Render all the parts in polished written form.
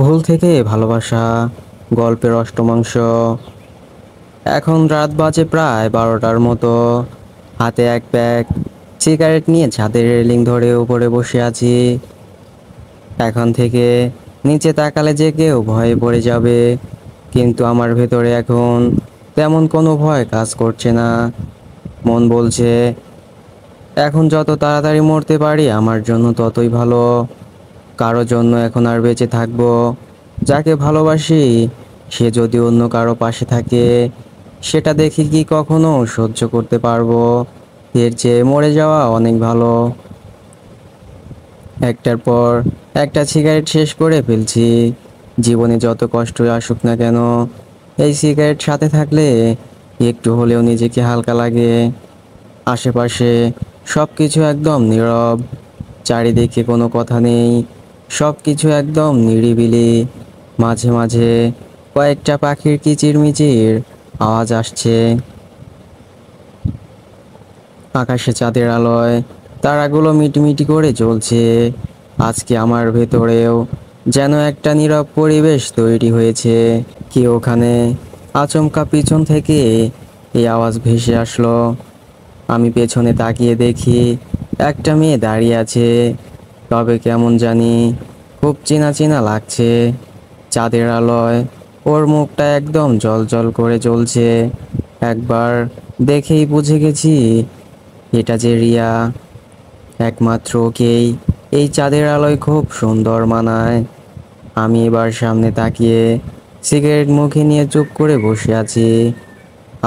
ভুল থেকে ভালোবাসা গল্পের অষ্টমাংশ। এখন রাত বাজে প্রায় 12টার মতো। হাতে এক প্যাক সিগারেট নিয়ে ছাদের রেলিং ধরে উপরে বসে আছি। এখন থেকে নিচে তাকালে যে কেউ ভয়ে পড়ে যাবে, কিন্তু আমার ভেতরে এখন তেমন কোনো ভয় কাজ করছে না। মন বলছে এখন যত তাড়াতাড়ি মরতে পারি আমার জন্য ততই ভালো। কারো জন্য এখন আর বেঁচে থাকবো যাকে ভালোবাসি সে যদি অন্য কারো পাশে থাকে, সেটা দেখে কি কখনো সহ্য করতে পারবো? এর চেয়ে মরে যাওয়া অনেক ভালো। একটার পর একটা সিগারেট শেষ করে ফেলছি। জীবনে যত কষ্ট আসুক না কেন, এই সিগারেট সাথে থাকলে একটু হলেও নিজেকে হালকা লাগে। আশেপাশে সব কিছু একদম নীরব, চারিদিকে কোনো কথা নেই, সব কিছু একদম নিরিবিলি। মাঝে মাঝে কয়েকটা পাখির কিচিরমিচির আওয়াজ আসছে। আকাশে চাঁদের আলোয় তারাগুলো মিটিমিটি করে জ্বলছে। আজকে আমার ভেতরেও যেন একটা নীরব পরিবেশ তৈরি হয়েছে। কি ওখানে আচমকা পিছন থেকে এই আওয়াজ ভেসে আসলো। আমি পেছনে তাকিয়ে দেখি একটা মেয়ে দাঁড়িয়ে আছে, তবে কেমন জানি খুব চেনা চেনা লাগছে। চাঁদের আলোয় ওর মুখটা একদম জ্বলজ্বল করে জ্বলছে। একবার দেখেই বুঝে গেছি এটা যে রিয়া। একমাত্র ওকেই এই চাঁদের আলোয় খুব সুন্দর মানায়। আমি এবার সামনে তাকিয়ে সিগারেট মুখে নিয়ে চুপ করে বসে আছি।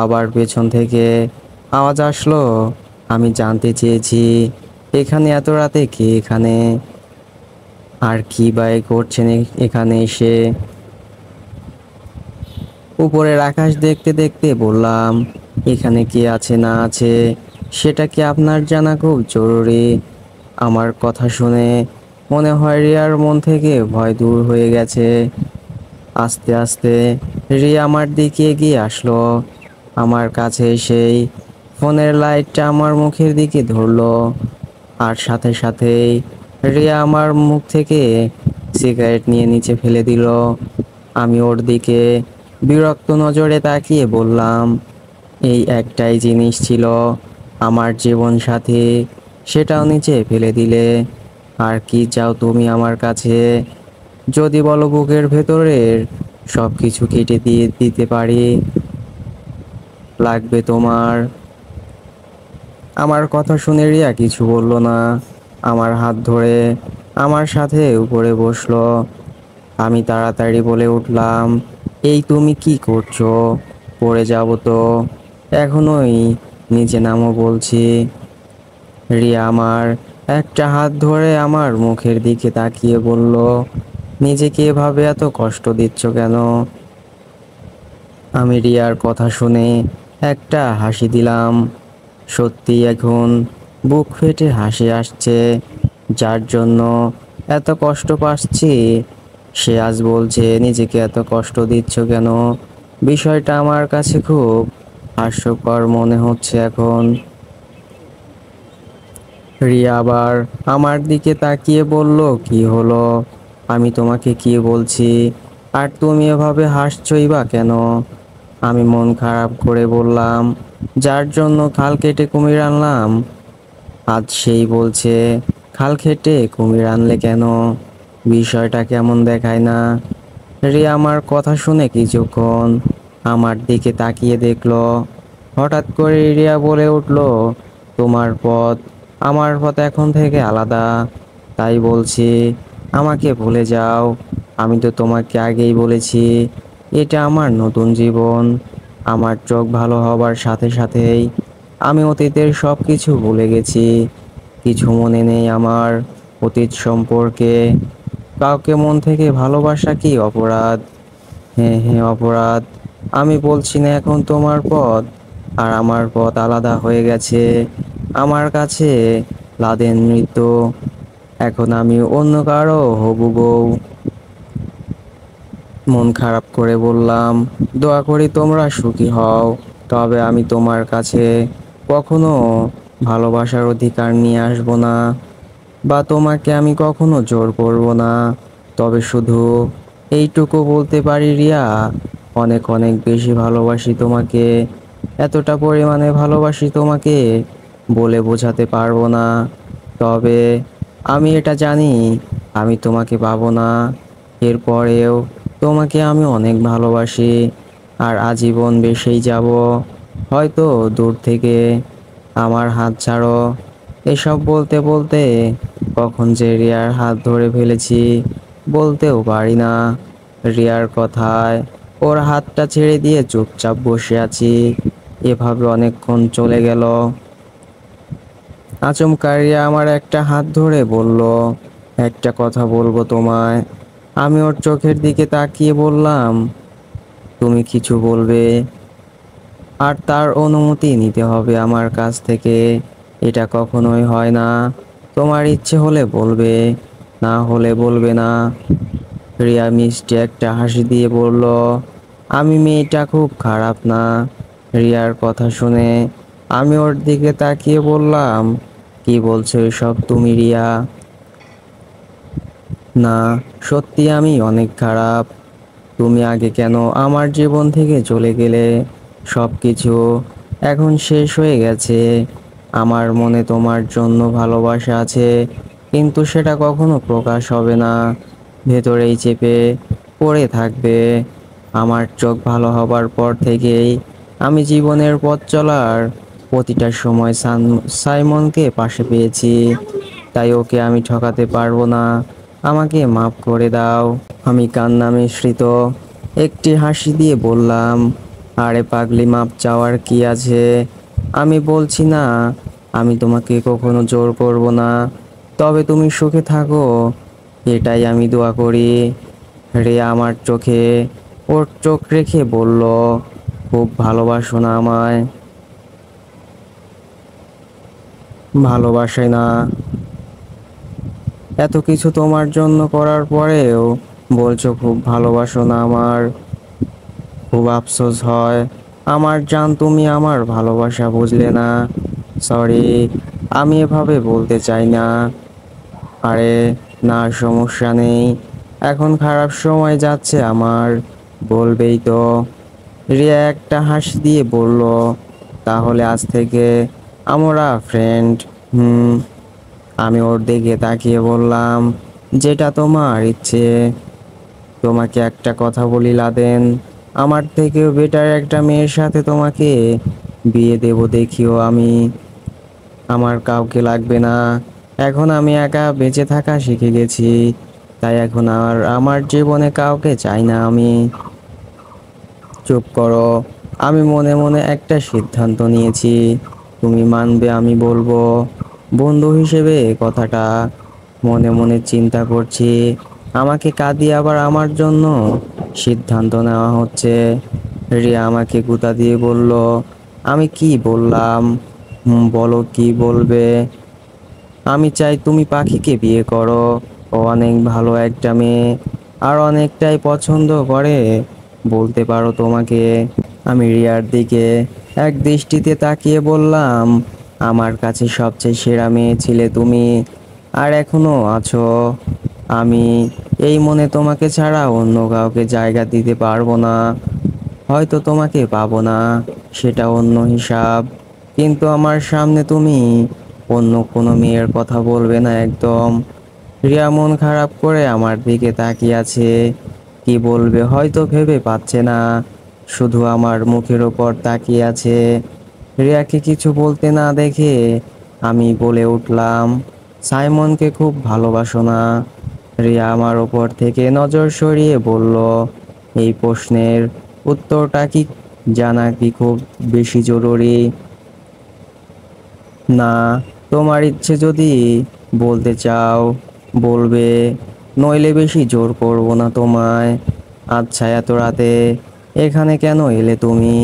আবার পেছন থেকে আওয়াজ আসলো। আমি জানতে চেয়েছি এখানে এত রাতে কে এখানে, আর কি বাই করছেন এখানে এসে। উপরের আকাশ দেখতে দেখতে বললাম, এখানে কে আছে না আছে সেটা কি আপনার জানা খুব জরুরি? আমার কথা শুনে মনে হয় রিয়ার মন থেকে ভয় দূর হয়ে গেছে। আস্তে আস্তে রিয়া আমার দিকে এগিয়ে আসলো। আমার কাছে এসেই ফোনের লাইটটা আমার মুখের দিকে ধরলো, আর সাথে সাথেই রিয়া আমার মুখ থেকে সিগারেট নিয়ে নিচে ফেলে দিল। আমি ওর দিকে বিরক্ত নজরে তাকিয়ে বললাম, এই একটাই জিনিস ছিল আমার জীবন সাথী, সেটাও নিচে ফেলে দিলে। আর কি চাও তুমি আমার কাছে? যদি বলো বুকের ভেতরের সব কিছু কেটে দিয়ে দিতে পারি। লাগবে তোমার? আমার কথা শুনে রিয়া কিছু বলল না। আমার হাত ধরে আমার সাথে উপরে বসলো। আমি তাড়াতাড়ি বলে উঠলাম, এই তুমি কি করছো? পড়ে যাব তো। এখনোই নিচে নামো বলছি। রিয়া আমার একটা হাত ধরে আমার মুখের দিকে তাকিয়ে বলল, নিজেকে এভাবে এত কষ্ট দিচ্ছ কেন? আমি রিয়ার কথা শুনে একটা হাসি দিলাম। সত্যি এখন বুক ফেটে হাসি আসছে। যার জন্য এত কষ্ট পাচ্ছি সে আজ বলছে নিজেকে এত কষ্ট দিচ্ছ কেন। বিষয়টা আমার কাছে খুব হাস্যকর মনে হচ্ছে এখন। রিয়া আবার আমার দিকে তাকিয়ে বলল, কি হলো? আমি তোমাকে কি বলছি আর তুমি এভাবে হাসছই বা কেন? আমি মন খারাপ করে বললাম, যার জন্য খাল কেটে কুমির আনলাম আজ সেই বলছে খাল কেটে কুমির আনলে কেন? বিষয়টা কেমন দেখায় না? রিয়া আমার কথা শুনে কিছুক্ষণ আমার দিকে তাকিয়ে দেখলো। হঠাৎ করে রিয়া বলে উঠল, তোমার পথ আমার পথ এখন থেকে আলাদা। তাই বলছি আমাকে ভুলে যাও। আমি তো তোমাকে আগেই বলেছি এটা আমার নতুন জীবন। আমার চোখ ভালো হবার সাথে সাথেই আমি অতীতের সব কিছু ভুলে গেছি। কিছু মনে নেই আমার অতীত সম্পর্কে। কাউকে মন থেকে ভালোবাসা কি অপরাধ? হ্যাঁ হ্যাঁ অপরাধ। আমি বলছি না এখন তোমার পথ আর আমার পথ আলাদা হয়ে গেছে। আমার কাছে লাদেন মৃত। এখন আমি অন্য কারো হবু বউ। মন খারাপ করে বললাম, দোয়া করি তোমরা সুখী হও। তবে আমি তোমার কাছে কখনো ভালোবাসার অধিকার নিয়ে আসবো না, বা তোমাকে আমি কখনো জোর করব না। তবে শুধু এইটুকু বলতে পারি রিয়া, অনেক অনেক বেশি ভালোবাসি তোমাকে। এতটা পরিমাণে ভালোবাসি তোমাকে, বলে বোঝাতে পারবো না। তবে আমি এটা জানি, আমি তোমাকে পাবো না। এরপরেও তোমাকে আমি অনেক ভালোবাসি, আর আজীবন বেসেই যাব। হয়তো দূর থেকে আমার হাত ছাড়ো। এসব বলতে বলতে কখন যে রিয়ার হাত ধরে ফেলেছি বলতেও পারি না। রিয়ার কথায় ওর হাতটা ছেড়ে দিয়ে চুপচাপ বসে আছি। এভাবে অনেকক্ষণ চলে গেল। আচমকা রিয়া আমার একটা হাত ধরে বলল, একটা কথা বলবো তোমায়। আমি ওর চোখের দিকে তাকিয়ে বললাম, তুমি কিছু বলবে? আর তার অনুমতি নিতে হবে আমার কাছ থেকে। এটা কখনোই হয় না। তোমার ইচ্ছে হলে বলবে, না হলে বলবে না। রিয়া মিষ্টি একটা হাসি দিয়ে বলল, আমি মেয়েটা খুব খারাপ না। রিয়ার কথা শুনে আমি ওর দিকে তাকিয়ে বললাম, কি বলছো এসব তুমি রিয়া? না, সত্যি আমি অনেক খারাপ। তুমি আগে কেন আমার জীবন থেকে চলে গেলে? সব কিছু এখন শেষ হয়ে গেছে। আমার মনে তোমার জন্য ভালোবাসা আছে, কিন্তু সেটা কখনো প্রকাশ হবে না। ভেতরেই চেপে পড়ে থাকবে। আমার চোখ ভালো হবার পর থেকেই আমি জীবনের পথ চলার প্রতিটা সময় সাইমনকে পাশে পেয়েছি। তাই ওকে আমি ঠকাতে পারবো না। আমাকে মাফ করে দাও। আমি কান্না মিশ্রিত একটি হাসি দিয়ে বললাম, আরে পাগলি, মাপ চাওয়ার কি আছে? আমি বলছি না আমি তোমাকে কখনো জোর করব না। তবে তুমি সুখে থাকো, এটাই আমি দোয়া করি। রিয়া আমার চোখে ওর চোখ রেখে বলল, খুব ভালোবাসো না আমায়? ভালোবাসে না? এত কিছু তোমার জন্য করার পরেও বলছো খুব ভালোবাসো না আমার? খুব আফসোস হয় আমার জান, তুমি আমার ভালোবাসা বুঝলে না। সরি, আমি এভাবে বলতে চাই না। আরে না, সমস্যা নেই। এখন খারাপ সময় যাচ্ছে আমার, বলবেই তো। রিয়া একটা হাসি দিয়ে বলল, তাহলে আজ থেকে আমরা ফ্রেন্ড। হুম। আমি ওর দিকে তাকিয়ে বললাম, যেটা তোমার ইচ্ছে। তোমাকে একটা কথা বলি লাদেন, আমার থেকেও বেটার একটা মেয়ের সাথে তোমাকে বিয়ে দেব দেখিও আমি। আমার কাউকে লাগবে না। এখন আমি একা বেঁচে থাকা শিখে গেছি। তাই এখন আর আমার জীবনে কাউকে চাই না আমি। চুপ করো, আমি মনে মনে একটা সিদ্ধান্ত নিয়েছি। তুমি মানবে আমি বলবো? বন্ধু হিসেবে কথাটা মনে মনে চিন্তা করছি। আমাকে কাঁদিয়ে আবার আমার জন্য সিদ্ধান্ত নেওয়া হচ্ছে। রিয়া আমাকে গুঁতা দিয়ে বলল, আমি কি বললাম? বলো কি বলবে? আমি চাই তুমি পাখিকে বিয়ে করো। ও অনেক ভালো একটা মেয়ে, আর অনেকটাই পছন্দ করে বলতে পারো তোমাকে। আমি রিয়ার দিকে এক দৃষ্টিতে তাকিয়ে বললাম, আমার কাছে সবচেয়ে সেরা মেয়ে ছিলে তুমি, আর এখনো আছো। আমি এই মনে তোমাকে ছাড়া অন্য কাউকে জায়গা দিতে পারবো না। হয়তো তোমাকে পাবো না, সেটা অন্য হিসাব। কিন্তু আমার সামনে তুমি অন্য কোনো মেয়ের কথা বলবে না একদম। রিয়া মন খারাপ করে আমার দিকে তাকিয়ে আছে। কি বলবে হয়তো ভেবে পাচ্ছে না, শুধু আমার মুখের ওপর তাকিয়ে আছে। রিয়াকে কিছু বলতে না দেখে আমি বলে উঠলাম, সাইমনকে খুব ভালোবাসো না? রিয়া আমার ওপর থেকে নজর সরিয়ে বলল, এই প্রশ্নের উত্তরটা কি জানা কি খুব বেশি জরুরি? না, তোমার ইচ্ছে যদি বলতে চাও বলবে, নইলে বেশি জোর করবো না তোমায়। আচ্ছা, এত রাতে এখানে কেন এলে তুমি?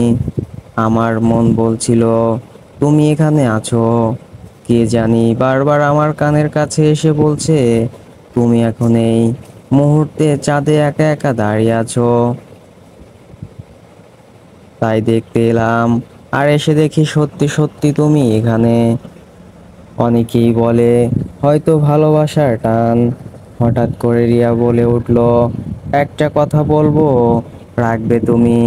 আমার মন বলছিল তুমি এখানে আছো। কে জানি বারবার আমার কানের কাছে এসে বলছে, তুমি এখন এই মুহূর্তে চাঁদে একা একা দাঁড়িয়ে আছো। তাই দেখতে এলাম, আর এসে দেখি সত্যি সত্যি তুমি এখানে। অনেকেই বলে হয়তো ভালোবাসার টান, হঠাৎ করে রিয়া বলে উঠল, একটা কথা বলবো, রাখবে তুমি?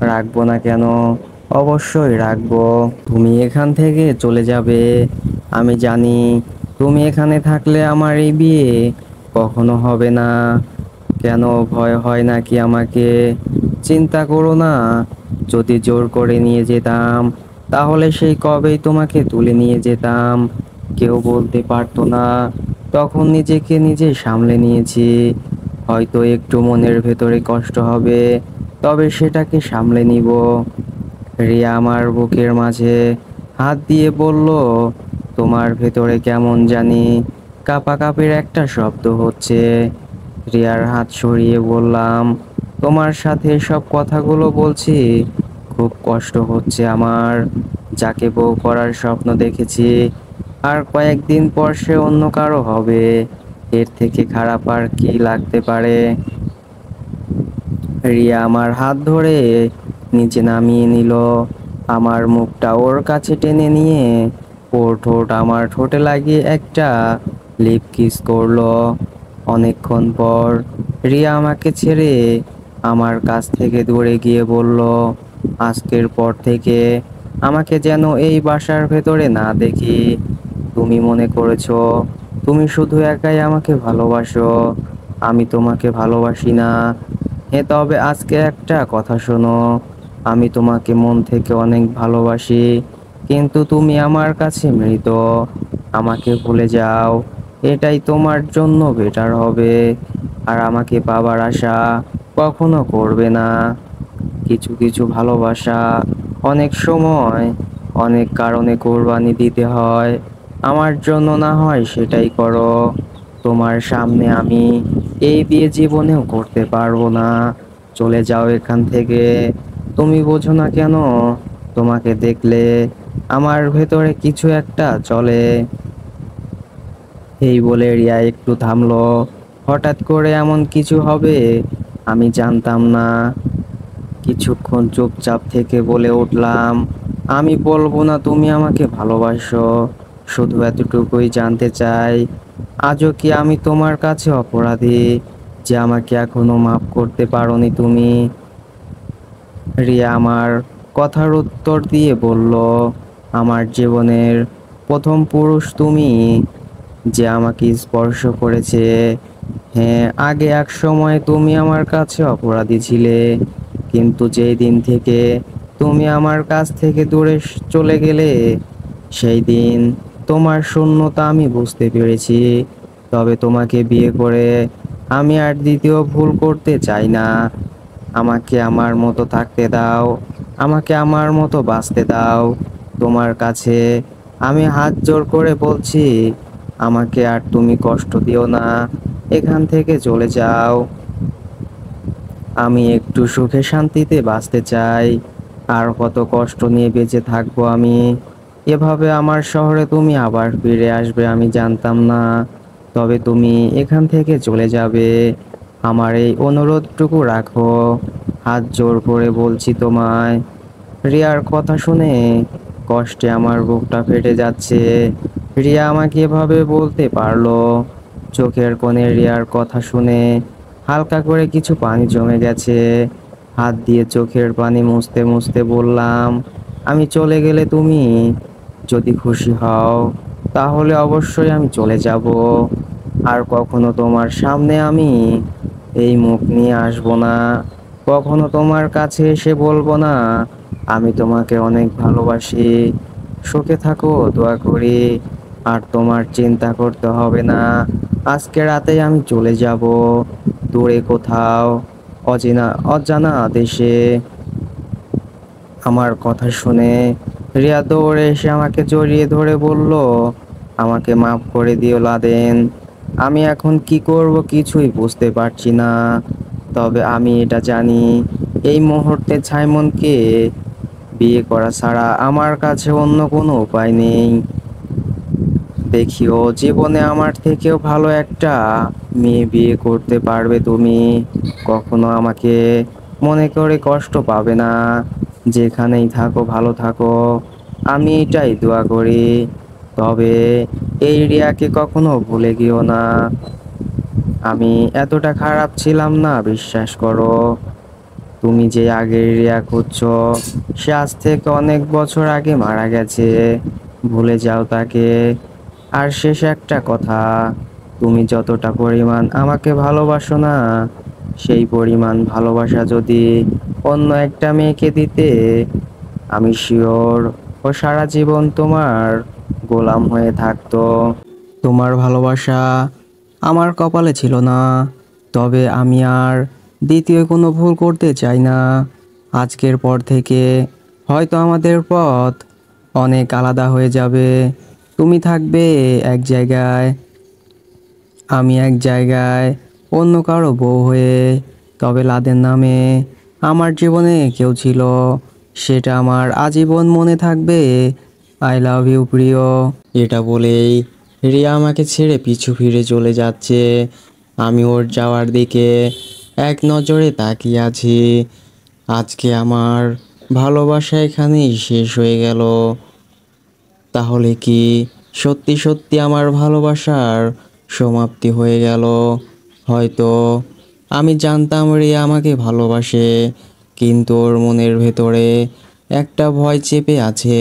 রাখবো না কেন? অবশ্যই রাখবো। তুমি এখান থেকে চলে যাবে। আমি জানি তুমি এখানে থাকলে আমার এই বিয়ে কখনো হবে না। কেন, ভয় হয় নাকি আমাকে? চিন্তা করো না, যদি জোর করে নিয়ে যেতাম তাহলে সেই কবেই তোমাকে তুলে নিয়ে যেতাম। কেউ বলতে পারতো না। তখন নিজেকে নিজে সামলে নিয়েছি। হয়তো একটু মনের ভেতরে কষ্ট হবে, তবে সেটাকে সামলে নিব। রিয়া আমার বুকের মাঝে হাত দিয়ে বলল, তোমার ভেতরে কেমন জানি কাঁপাকাঁপির একটা শব্দ হচ্ছে। রিয়ার হাত সরিয়ে বললাম, তোমার সাথে সব কথাগুলো বলছি, খুব কষ্ট হচ্ছে আমার। যাকে বউ করার স্বপ্ন দেখেছি, আর কয়েকদিন পর সে অন্য কারো হবে। এর থেকে খারাপ আর কি লাগতে পারে? রিয়া আমার হাত ধরে নিচে নামিয়ে নিল। আমার মুখটা ওর কাছে টেনে নিয়ে ওর ঠোঁট আমার ঠোঁটে লাগিয়ে একটা লিপ কিস করলো। অনেকক্ষণ পর রিয়া আমাকে ছেড়ে আমার কাছ থেকে দূরে গিয়ে বলল, আজকের পর থেকে আমাকে যেন এই বাসার ভেতরে না দেখি। তুমি মনে করেছো তুমি শুধু একাই আমাকে ভালোবাসো, আমি তোমাকে ভালোবাসি না। তবে আজকে একটা কথা শোনো, আমি তোমাকে মন থেকে অনেক ভালোবাসি, কিন্তু তুমি আমার কাছে মৃত। আমাকে ভুলে যাও, এটাই তোমার জন্য বেটার হবে। আর আমাকে পাবার আশা কখনো করবে না। কিছু কিছু ভালোবাসা অনেক সময় অনেক কারণে কোরবানি দিতে হয়। আমার জন্য না হয় সেটাই করো। তোমার সামনে আমি এই বিয়ে জীবনেও করতে পারবো না। চলে যাও এখান থেকে। তুমি বোঝো না কেন? তোমাকে দেখলে আমার ভেতরে কিছু একটা চলে। এই বলে রিয়া একটু থামলো। হঠাৎ করে এমন কিছু হবে আমি জানতাম না। কিছুক্ষণ চুপচাপ থেকে বলে উঠলাম, আমি বলবো না তুমি আমাকে ভালোবাসো, শুধু এতটুকুই জানতে চাই, আজও কি আমি তোমার কাছে অপরাধী যে আমাকে এখনো মাফ করতে পারোনি তুমি? রিয়া আমার কথার উত্তর দিয়ে বলল, আমার জীবনের প্রথম পুরুষ তুমি, যে আমাকে স্পর্শ করেছে। হ্যাঁ, আগে এক সময় তুমি আমার কাছে অপরাধী ছিলে, কিন্তু যেই দিন থেকে তুমি আমার কাছ থেকে দূরে চলে গেলে, সেই দিন তোমার শূন্যতা আমি বুঝতে পেরেছি। তবে তোমাকে বিয়ে করে আমি আর দ্বিতীয় ভুল করতে চাই না। আমাকে আমার মতো থাকতে দাও, আমাকে আমার মতো বাঁচতে দাও। তোমার কাছে আমি হাত জোড় করে বলছি, আমাকে আর তুমি কষ্ট দিও না, এখান থেকে চলে যাও। আমি একটু সুখে শান্তিতে বাঁচতে চাই। আর কত কষ্ট নিয়ে বেঁচে থাকবো আমি? এভাবে আমার শহরে তুমি আবার ফিরে আসবে আমি জানতাম না। তবে তুমি এখান থেকে চলে যাবে, আমার এই অনুরোধটুকু রাখো। হাত জোর করে বলছি তোমায়। রিয়ার কথা শুনে কষ্টে আমার বুকটা ফেটে যাচ্ছে। রিয়া আমাকে এভাবে বলতে পারলো? চোখের কোণে রিয়ার কথা শুনে হালকা করে কিছু পানি জমে গেছে। হাত দিয়ে চোখের পানি মুছতে মুছতে বললাম, আমি চলে গেলে তুমি যদি খুশি হও, তাহলে অবশ্যই আমি চলে যাব। আর কখনো তোমার সামনে আমি এই মুখ নিয়ে আসবো না। কখনো তোমার কাছে এসে বলবো না আমি তোমাকে অনেক ভালোবাসি। সুখে থাকো, দোয়া করি। আর তোমার চিন্তা করতে হবে না, আজকে রাতেই আমি চলে যাব দূরে কোথাও, অজানা দেশে। আমার কথা শুনে রিয়া দৌড়ে এসে আমাকে জড়িয়ে ধরে বলল, আমাকে মাফ করে দিও লাদেন। আমি এখন কি করব কিছুই বুঝতে পারছি না। তবে আমি এটা জানি, এই মুহূর্তে ছাইমনকে বিয়ে করা ছাড়া আমার কাছে অন্য কোনো উপায় নেই। দেখিও জীবনে আমার থেকেও ভালো একটা মেয়ে বিয়ে করতে পারবে তুমি। কখনো আমাকে মনে করে কষ্ট পাবে না। যেখানেই থাকো ভালো থাকো, আমি এটাই দোয়া করি। তবে এই রিয়াকে কখনো ভুলে গিও না। আমি এতটা খারাপ ছিলাম না, বিশ্বাস করো। তুমি যে আগের রিয়া খুঁজছো, সে আজ থেকে অনেক বছর আগে মারা গেছে। ভুলে যাও তাকে। আর শেষ একটা কথা, তুমি যতটা পরিমাণ আমাকে ভালোবাসো না, সেই পরিমাণ ভালোবাসা যদি অন্য একটা মেয়েকে দিতে, আমি শিওর ও সারা জীবন তোমার গোলাম হয়ে থাকতো। তোমার ভালোবাসা আমার কপালে ছিল না, তবে আমি আর দ্বিতীয় কোনো ভুল করতে চাই না। আজকের পর থেকে হয়তো আমাদের পথ অনেক আলাদা হয়ে যাবে। তুমি থাকবে এক জায়গায়, আমি এক জায়গায়, অন্য কারো বউ হয়ে। তবে লাদেন নামে আমার জীবনে কেউ ছিল, সেটা আমার আজীবন মনে থাকবে। আই লাভ ইউ প্রিয়। এটা বলেই রিয়া আমাকে ছেড়ে পিছু ফিরে চলে যাচ্ছে। আমি ওর যাওয়ার দিকে এক নজরে তাকিয়ে আছি। আজকে আমার ভালোবাসা এখানেই শেষ হয়ে গেল। তাহলে কি সত্যি সত্যি আমার ভালোবাসার সমাপ্তি হয়ে গেল? হয়তো আমি জানতাম রিয়া আমাকে ভালোবাসে, কিন্তু ওর মনের ভেতরে একটা ভয় চেপে আছে,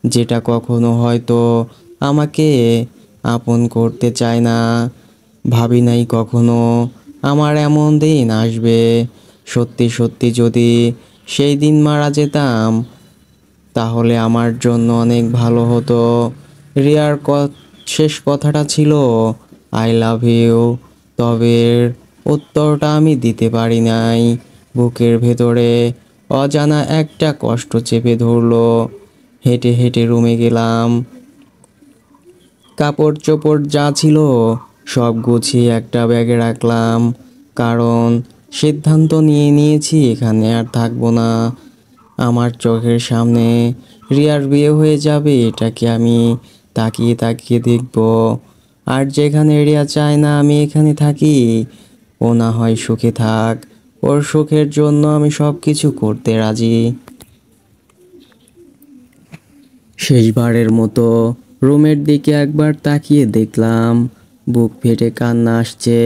যেটা কখনো হয়তো আমাকে আপন করতে চায় না। ভাবি নাই কখনো আমার এমন দিন আসবে। সত্যি সত্যি যদি সেই দিন মারা যেতাম, তাহলে আমার জন্য অনেক ভালো হতো। রিয়ার শেষ কথাটা ছিল আই লাভ ইউ, তবে এর উত্তরটা আমি দিতে পারি নাই। বুকের ভেতরে অজানা একটা কষ্ট চেপে ধরলো। হেঁটে হেঁটে রুমে গেলাম। কাপড় চোপড় যা ছিল সব গুছিয়ে একটা ব্যাগে রাখলাম, কারণ সিদ্ধান্ত নিয়ে নিয়েছি এখানে আর থাকবো না। আমার চোখের সামনে রিয়ার বিয়ে হয়ে যাবে, এটাকে আমি তাকিয়ে তাকিয়ে দেখব। আর যেখানে রিয়া চায় না আমি এখানে থাকি, ও না হয় সুখে থাক। ওর সুখের জন্য আমি সব কিছু করতে রাজি। শেষবারের মতো রুমের দিকে একবার তাকিয়ে দেখলাম, বুক ফেটে কান্না আসছে।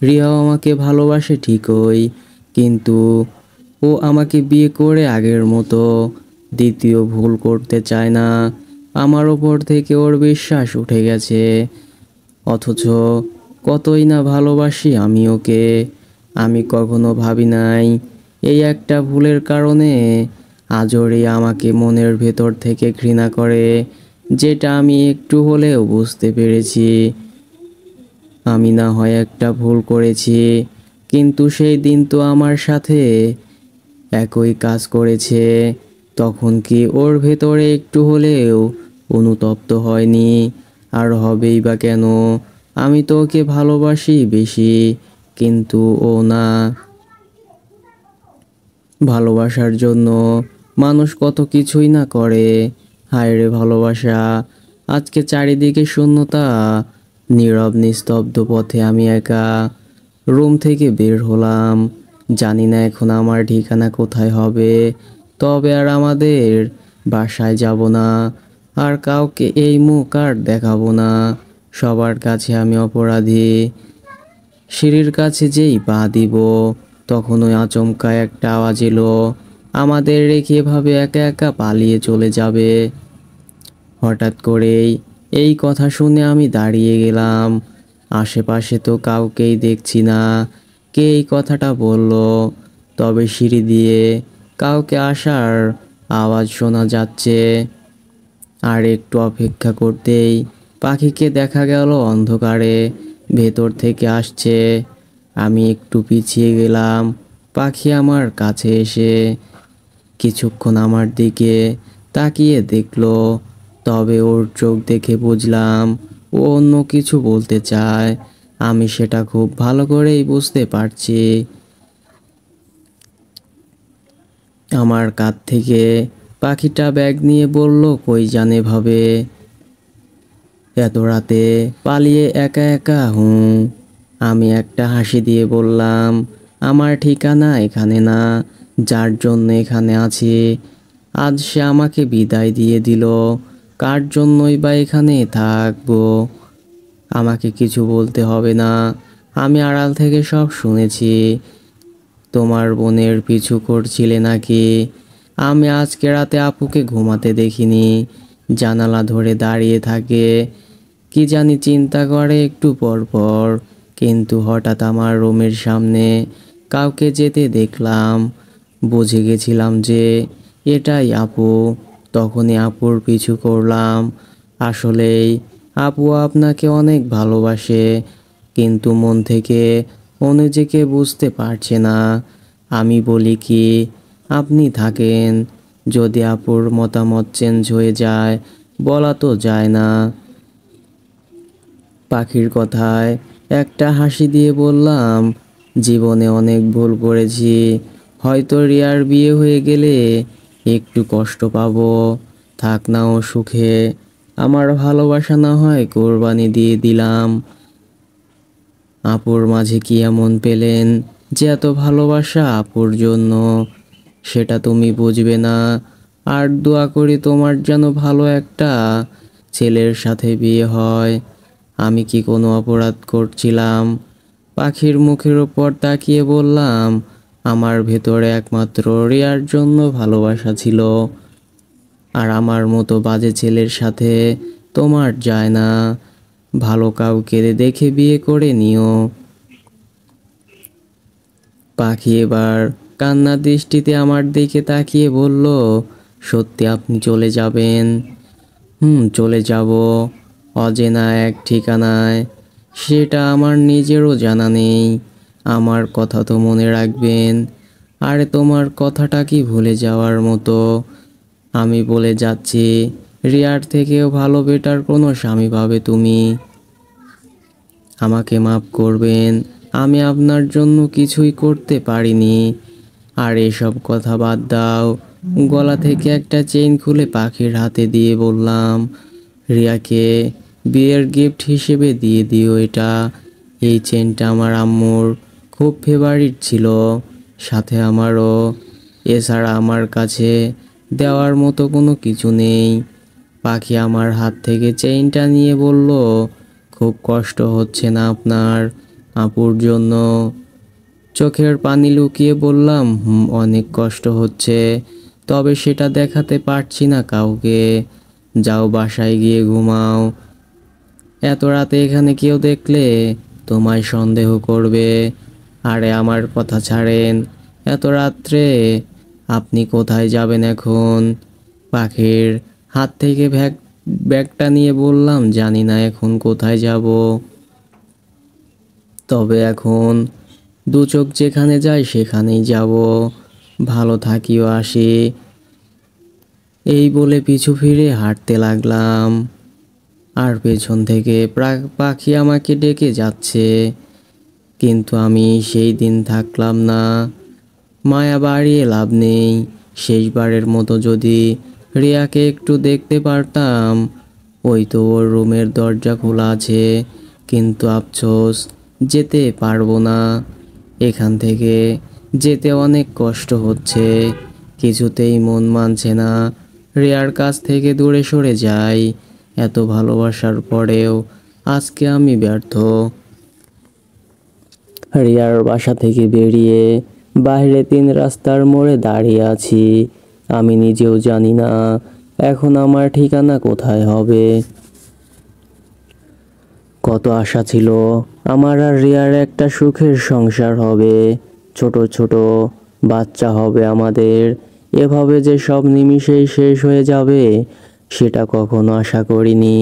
রিয়াও আমাকে ভালোবাসে ঠিকই, কিন্তু ও আমাকে বিয়ে করে আগের মতো দ্বিতীয় ভুল করতে চায় না। আমার ওপর থেকে ওর বিশ্বাস উঠে গেছে। অথচ কতই না ভালোবাসি আমি ওকে। আমি কখনো ভাবি নাই এই একটা ভুলের কারণে আজও রিয়া আমাকে মনের ভেতর থেকে ঘৃণা করে, যেটা আমি একটু হলেও বুঝতে পেরেছি। আমি না হয় একটা ভুল করেছি, কিন্তু সেই দিন তো আমার সাথে একই কাজ করেছে। তখন কি ওর ভেতরে একটু হলেও অনুতপ্ত হয়নি? আর হবেই বা কেন? আমি তো ওকে ভালোবাসি বেশি, কিন্তু ও না। ভালোবাসার জন্য মানুষ কত কিছুই না করে। হায় রে ভালোবাসা! আজকে চারিদিকে শূন্যতা, নীরব নিস্তব্ধ পথে আমি একা। রুম থেকে বের হলাম, জানি না এখন আমার ঠিকানা কোথায় হবে। তবে আর আমাদের বাসায় যাব না, আর কাউকে এই মুখ আর দেখাবো না। সবার কাছে আমি অপরাধী। সিঁড়ির কাছে যেই পা দিব, তখন ওই আচমকা একটা আওয়াজ এলো, আমাদের রেখে এভাবে একা একা পালিয়ে চলে যাবে। হঠাৎ করেই এই কথা শুনে আমি দাঁড়িয়ে গেলাম। আশেপাশে তো কাউকেই দেখছি না। কে এই কথাটা বলল? তবে সিঁড়ি দিয়ে কাউকে আসার আওয়াজ শোনা যাচ্ছে। আর একটু অপেক্ষা করতেই পাখিকে দেখা গেল অন্ধকারে ভেতর থেকে আসছে। আমি একটু পিছিয়ে গেলাম। পাখি আমার কাছে এসে কিছুক্ষণ আমার দিকে তাকিয়ে দেখলো, তবে ওর চোখ দেখে বুঝলাম ও অন্য কিছু বলতে চায়। আমি সেটা খুব ভালো করেই বুঝতে পারছি। আমার কাঁধ থেকে পাখিটা ব্যাগ নিয়ে বলল, কই জানে ভাবে এত রাতে পালিয়ে একা একা? আমি একটা হাসি দিয়ে বললাম, আমার ঠিকানা এখানে না, যার জন্য এখানে আছি আজ সে আমাকে বিদায় দিয়ে দিল। কার জন্যই বা এখানে থাকবো? আমাকে কিছু বলতে হবে না, আমি আড়াল থেকে সব শুনেছি। তোমার বোনের পিছু করছিলে নাকি? আমি আজকে রাতে আপুকে ঘুমাতে দেখিনি, জানালা ধরে দাঁড়িয়ে থাকে, কি জানি চিন্তা করে একটু পর পর। কিন্তু হঠাৎ আমার রুমের সামনে কাউকে যেতে দেখলাম, বুঝে গেছিলাম যে এটাই আপু। তখনই আপুর পিছু করলাম। আসলেই আপু আপনাকে অনেক ভালোবাসে, কিন্তু মন থেকে ও নিজেকে বুঝতে পারছে না। আমি বলি কি, আপনি থাকেন, যদি আপুর মতামত চেঞ্জ হয়ে যায় বলা তো যায় না। পাখির কথায় একটা হাসি দিয়ে বললাম, জীবনে অনেক ভুল করেছি, হয়তো রিয়ার বিয়ে হয়ে গেলে একটু কষ্ট পাবো। থাক না ও সুখে, আমার ভালোবাসা না হয় কোরবানি দিয়ে দিলাম। আপুর মাঝে কি এমন পেলেন যে এত ভালোবাসা আপুর জন্য? সেটা তুমি বুঝবে না। আর দোয়া করি তোমার যেন ভালো একটা ছেলের সাথে বিয়ে হয়। আমি কি কোনো অপরাধ করছিলাম? পাখির মুখের ওপর তাকিয়ে বললাম, আমার ভেতরে একমাত্র রিয়ার জন্য ভালোবাসা ছিল। আর আমার মতো বাজে ছেলের সাথে তোমার যায় না। ভালো কাউকে দেখে বিয়ে করে নিও। পাখি এবার কান্না দৃষ্টিতে আমার দিকে তাকিয়ে বলল, সত্যি আপনি চলে যাবেন? চলে যাব, অচেনা এক ঠিকানায়। সেটা আমার নিজেরও জানা নেই। আমার কথা তো মনে রাখবেন। আরে তোমার কথাটা কি ভুলে যাওয়ার মতো? আমি বলে যাচ্ছি, রিয়ার থেকেও ভালো বেটার কোনো স্বামী পাবে তুমি। আমাকে মাফ করবেন, আমি আপনার জন্য কিছুই করতে পারিনি। আর এসব কথা বাদ দাও। গলা থেকে একটা চেইন খুলে পাখির হাতে দিয়ে বললাম, রিয়াকে বিয়ের গিফট হিসেবে দিয়ে দিও এটা। এই চেইনটা আমার আম্মুর খুব ফেভারিট ছিল, সাথে আমারও। এছাড়া আমার কাছে দেওয়ার মতো কোনো কিছু নেই। পাখি আমার হাত থেকে চেইনটা নিয়ে বলল, খুব কষ্ট হচ্ছে না আপনার আপুর জন্য? চোখের পানি লুকিয়ে বললাম, অনেক কষ্ট হচ্ছে, তবে সেটা দেখাতে পারছি না কাউকে। যাও বাসায় গিয়ে ঘুমাও। এত রাতে এখানে কেউ দেখলে তোমায় সন্দেহ করবে। আরে আমার কথা ছাড়েন, এত রাত্রে আপনি কোথায় যাবেন এখন? পাখির হাত থেকে ব্যাগটা নিয়ে বললাম, জানি না এখন কোথায় যাব, তবে এখন দু চোখ যেখানে যায় সেখানেই যাব। ভালো থাকিও, আসি। এই বলে পিছু ফিরে হাঁটতে লাগলাম। আর পেছন থেকে পাখি আমাকে ডেকে যাচ্ছে, কিন্তু আমি সেই দিন থাকলাম না। মায়া বাড়িয়ে লাভ নেই। শেষবারের মতো যদি রিয়াকে একটু দেখতে পারতাম। ওই তো ওর রুমের দরজা খোলা আছে, কিন্তু আফসোস যেতে পারবো না। এখান থেকে যেতে অনেক কষ্ট হচ্ছে, কিছুতেই মন মানছে না রিয়ার কাছ থেকে দূরে সরে যাই। এত ভালোবাসার পরেও আজকে আমি ব্যর্থ। রিয়ার বাসা থেকে বেরিয়ে বাইরে 3 রাস্তার মোড়ে দাঁড়িয়ে আছি। আমি নিজেও জানি না এখন আমার ঠিকানা কোথায় হবে। কত আশা ছিল আমার আর রিয়ার একটা সুখের সংসার হবে, ছোট ছোট বাচ্চা হবে আমাদের। এভাবে যে সব নিমিষেই শেষ হয়ে যাবে সেটা কখনো আশা করিনি।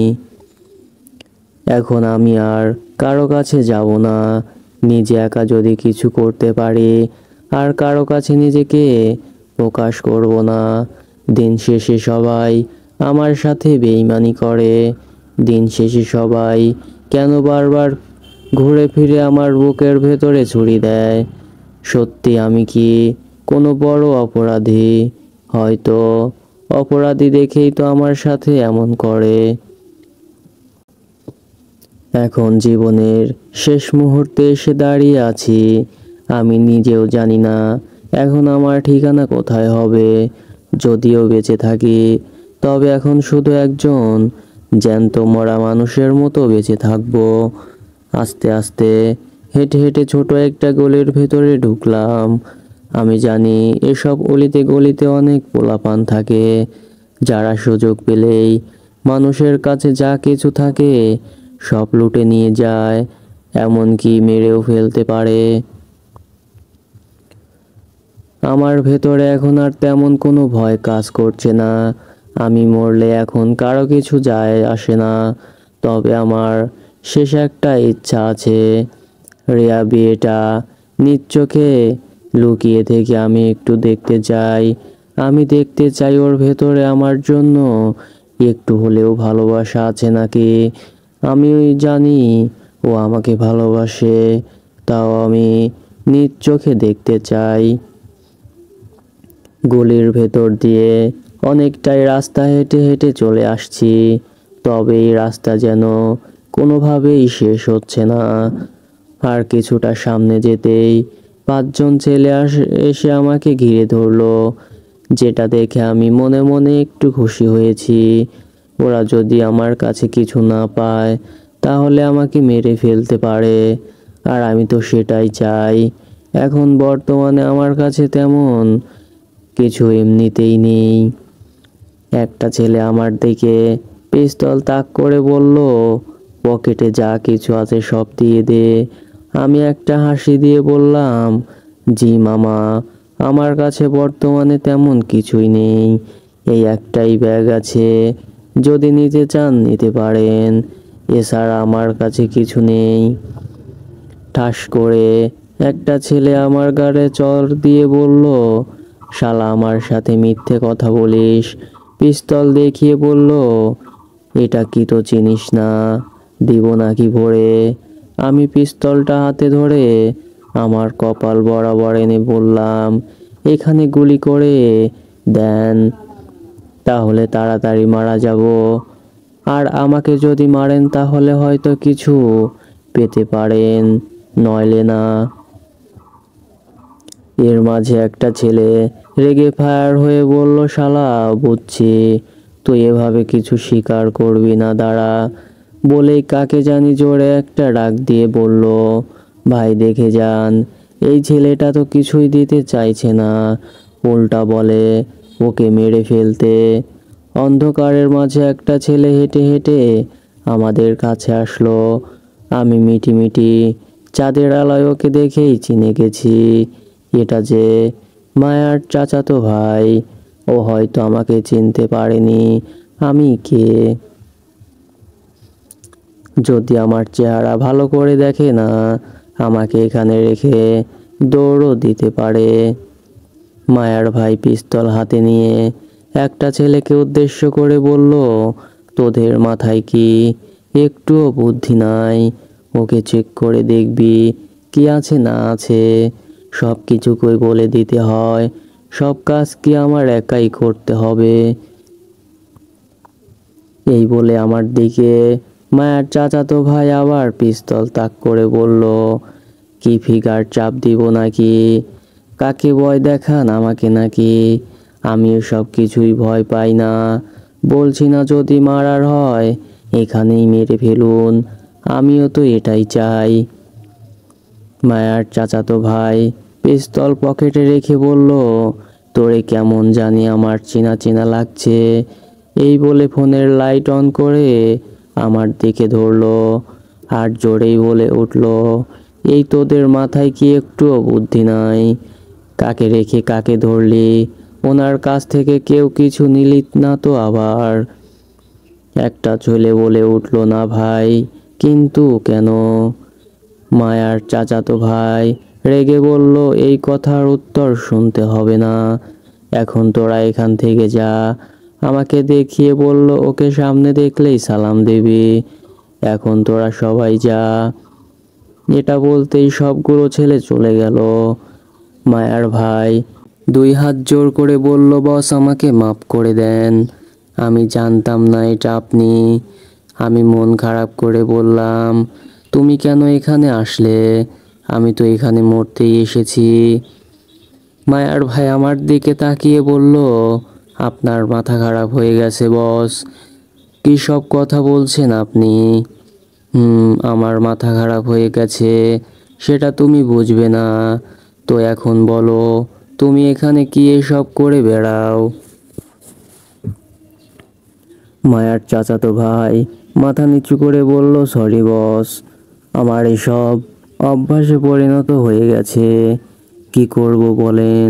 এখন আমি আর কারো কাছে যাব না। নিজে একা যদি কিছু করতে পারি, আর কারো কাছে নিজেকে প্রকাশ করব না। দিন শেষে সবাই আমার সাথে বেইমানি করে। দিন শেষে সবাই কেন বারবার ঘুরে ফিরে আমার বুকের ভেতরে ছুরি দেয়? সত্যি আমি কি কোনো বড় অপরাধী? হয়তো অপরাধী দেখেই তো আমার সাথে এমন করে। এখন জীবনের শেষ মুহূর্তে এসে দাঁড়িয়ে আছি। আমি নিজেও জানি না এখন আমার ঠিকানা কোথায় হবে। যদিও বেঁচে থাকি, তবে এখন শুধু একজন জ্যান্ত মরা মানুষের মতো বেঁচে থাকবো। আস্তে আস্তে হেঁটে হেঁটে ছোট একটা গলির ভেতরে ঢুকলাম। আমি জানি এসব অলিতে গলিতে অনেক পোলাপান থাকে, যারা সুযোগ পেলেই মানুষের কাছে যা কিছু থাকে সব লুটে নিয়ে যায়, এমনকি মেরেও ফেলতে পারে। আমার ভেতরে এখন আর তেমন কোনো ভয় কাজ করছে না। আমি মরলে এখন কারো কিছু যায় আসে না। তবে আমার শেষ একটা ইচ্ছা আছে, রিয়া বিয়েটা নিজ চোখে লুকিয়ে থেকে আমি একটু দেখতে চাই। আমি দেখতে চাই ওর ভেতরে আমার জন্য একটু হলেও ভালোবাসা আছে নাকি। আমি জানি ও আমাকে ভালোবাসে, তাও আমি নিজ চোখে দেখতে চাই। গলির ভেতর দিয়ে অনেকটাই রাস্তা হেঁটে হেঁটে চলে আসছি, তবে এই রাস্তা যেন কোনোভাবেই শেষ হচ্ছে না। আর কিছুটা সামনে যেতেই পাঁচজন ছেলে এসে আমাকে ঘিরে ধরলো, যেটা দেখে আমি মনে মনে একটু খুশি হয়েছি। ওরা যদি আমার কাছে কিছু না পায় তাহলে আমাকে মেরে ফেলতে পারে, আর আমি তো সেটাই চাই। এখন বর্তমানে আমার কাছে তেমন কিছু এমনিতেই নেই। একটা ছেলে আমার দিকে পিস্তল তাক করে বলল, পকেটে যা কিছু আছে সব দিয়ে দে। আমি একটা হাসি দিয়ে বললাম, জি মামা, আমার কাছে বর্তমানে তেমন কিছুই নেই, এই একটাই ব্যাগ আছে, যদি নিতে চান নিতে পারেন, এছাড়া আমার কাছে কিছু নেই। ঠাস করে একটা ছেলে আমার গাড়ে চড় দিয়ে বলল, শালা আমার সাথে মিথ্যে কথা বলিস। পিস্তল দেখিয়ে বলল, এটা কি তো চিনিস না, দিব নাকি ভরে। আমি পিস্তলটা হাতে ধরে আমার কপাল বরাবর এনে বললাম, এখানে গুলি করে দেন, তাহলে তাড়াতাড়ি মারা যাব। আর আমাকে যদি মারেন তাহলে হয়তো কিছু পেতে পারেন, নইলে না। এর মাঝে একটা ছেলে রেগে ফায়ার হয়ে বলল, শালা বুঝছি তুই এভাবে কিছু স্বীকার করবি না, দাঁড়া। বলেই কাকে জানি জোরে একটা ডাক দিয়ে বলল, ভাই দেখে যান, এই ছেলেটা তো কিছুই দিতে চাইছে না, উল্টা বলে ওকে মেরে ফেলতে। অন্ধকারের মাঝে একটা ছেলে হেঁটে হেঁটে আমাদের কাছে আসলো। আমি মিটিমিটি চাঁদের আলোয় ওকে দেখেই চিনে গেছি, এটা যে মায়ার চাচাতো ভাই। ও হয়তো আমাকে চিনতে পারেনি আমি কে, যদি আমার চেহারা ভালো করে দেখে না আমাকে এখানে রেখে দৌড়ও দিতে পারে। মায়ার ভাই পিস্তল হাতে নিয়ে একটা ছেলেকে উদ্দেশ্য করে বলল, তোদের মাথায় কি একটুও বুদ্ধি নাই? ওকে চেক করে দেখবি কি আছে না আছে, সব কিছু কই বলে দিতে হয়, সব কাজ কি আমার একাই করতে হবে? এই বলে আমার দিকে মায়ার চাচাতো ভাই আবার পিস্তল তাক করে বলল, কি ফিগার চাপ দিব নাকি? কাকে ভয় দেখান, আমাকে নাকি? আমি সব কিছুই ভয় পাই না, বলছি না যদি মারার হয় এখানেই মেরে ফেলুন, আমিও তো এটাই চাই। মায়ার চাচাতো ভাই পিস্তল পকেটে রেখে বলল, তোরে কেমন জানি আমার চেনা চেনা লাগছে। এই বলে ফোনের লাইট অন করে আমার দিকে ধরলো, আর জোরেই বলে উঠল, এই তোদের মাথায় কি একটুও বুদ্ধি নাই? কাকে রেখে কাকে ধরলি? ওনার কাছ থেকে কেউ কিছু নিলি না তো আবার? একটা ছেলে বলে উঠল, না ভাই, কিন্তু কেন? মায়ার চাচাতো ভাই রেগে বলল, এই কথার উত্তর শুনতে হবে না, এখন তোরা এখান থেকে যা। আমাকে দেখিয়ে বলল, ওকে সামনে দেখলেই সালাম দিবি, এখন তোরা সবাই যা। এটা বলতেই সবগুলো ছেলে চলে গেল। মায়ার ভাই দুই হাত জোর করে বলল, বস আমাকে মাফ করে দেন, আমি জানতাম না এটা আপনি। আমি মন খারাপ করে বললাম, তুমি কেন এখানে আসলে? আমি তো এখানে মরতেই এসেছি। মায়ার ভাই আমার দিকে তাকিয়ে বলল, আপনার মাথা খারাপ হয়ে গেছে বস, কী সব কথা বলছেন আপনি? আমার মাথা খারাপ হয়ে গেছে, সেটা তুমি বুঝবে না। তো এখন বলো, তুমি এখানে কি এসব করে বেড়াও? মায়ার চাচাতো ভাই মাথা নিচু করে বলল, সরি বস, আমার এসব অভ্যাসে পরিণত হয়ে গেছে। কি করব বলেন,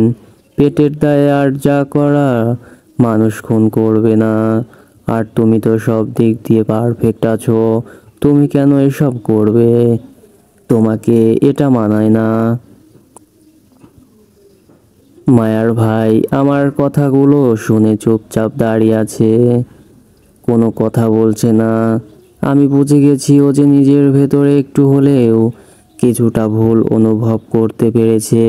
পেটের দায়ে আর যা করা, মানুষ খুন করবে না। আর তুমি তো সব দিক দিয়ে পারফেক্ট আছো, তুমি কেন এসব করবে? তোমাকে এটা মানায় না। মায়ার ভাই আমার কথাগুলো শুনে চুপচাপ দাঁড়িয়ে আছে, কোনো কথা বলছে না। আমি বুঝে গেছি ও যে নিজের ভেতরে একটু হলেও কিছুটা ভুল অনুভব করতে পেরেছে।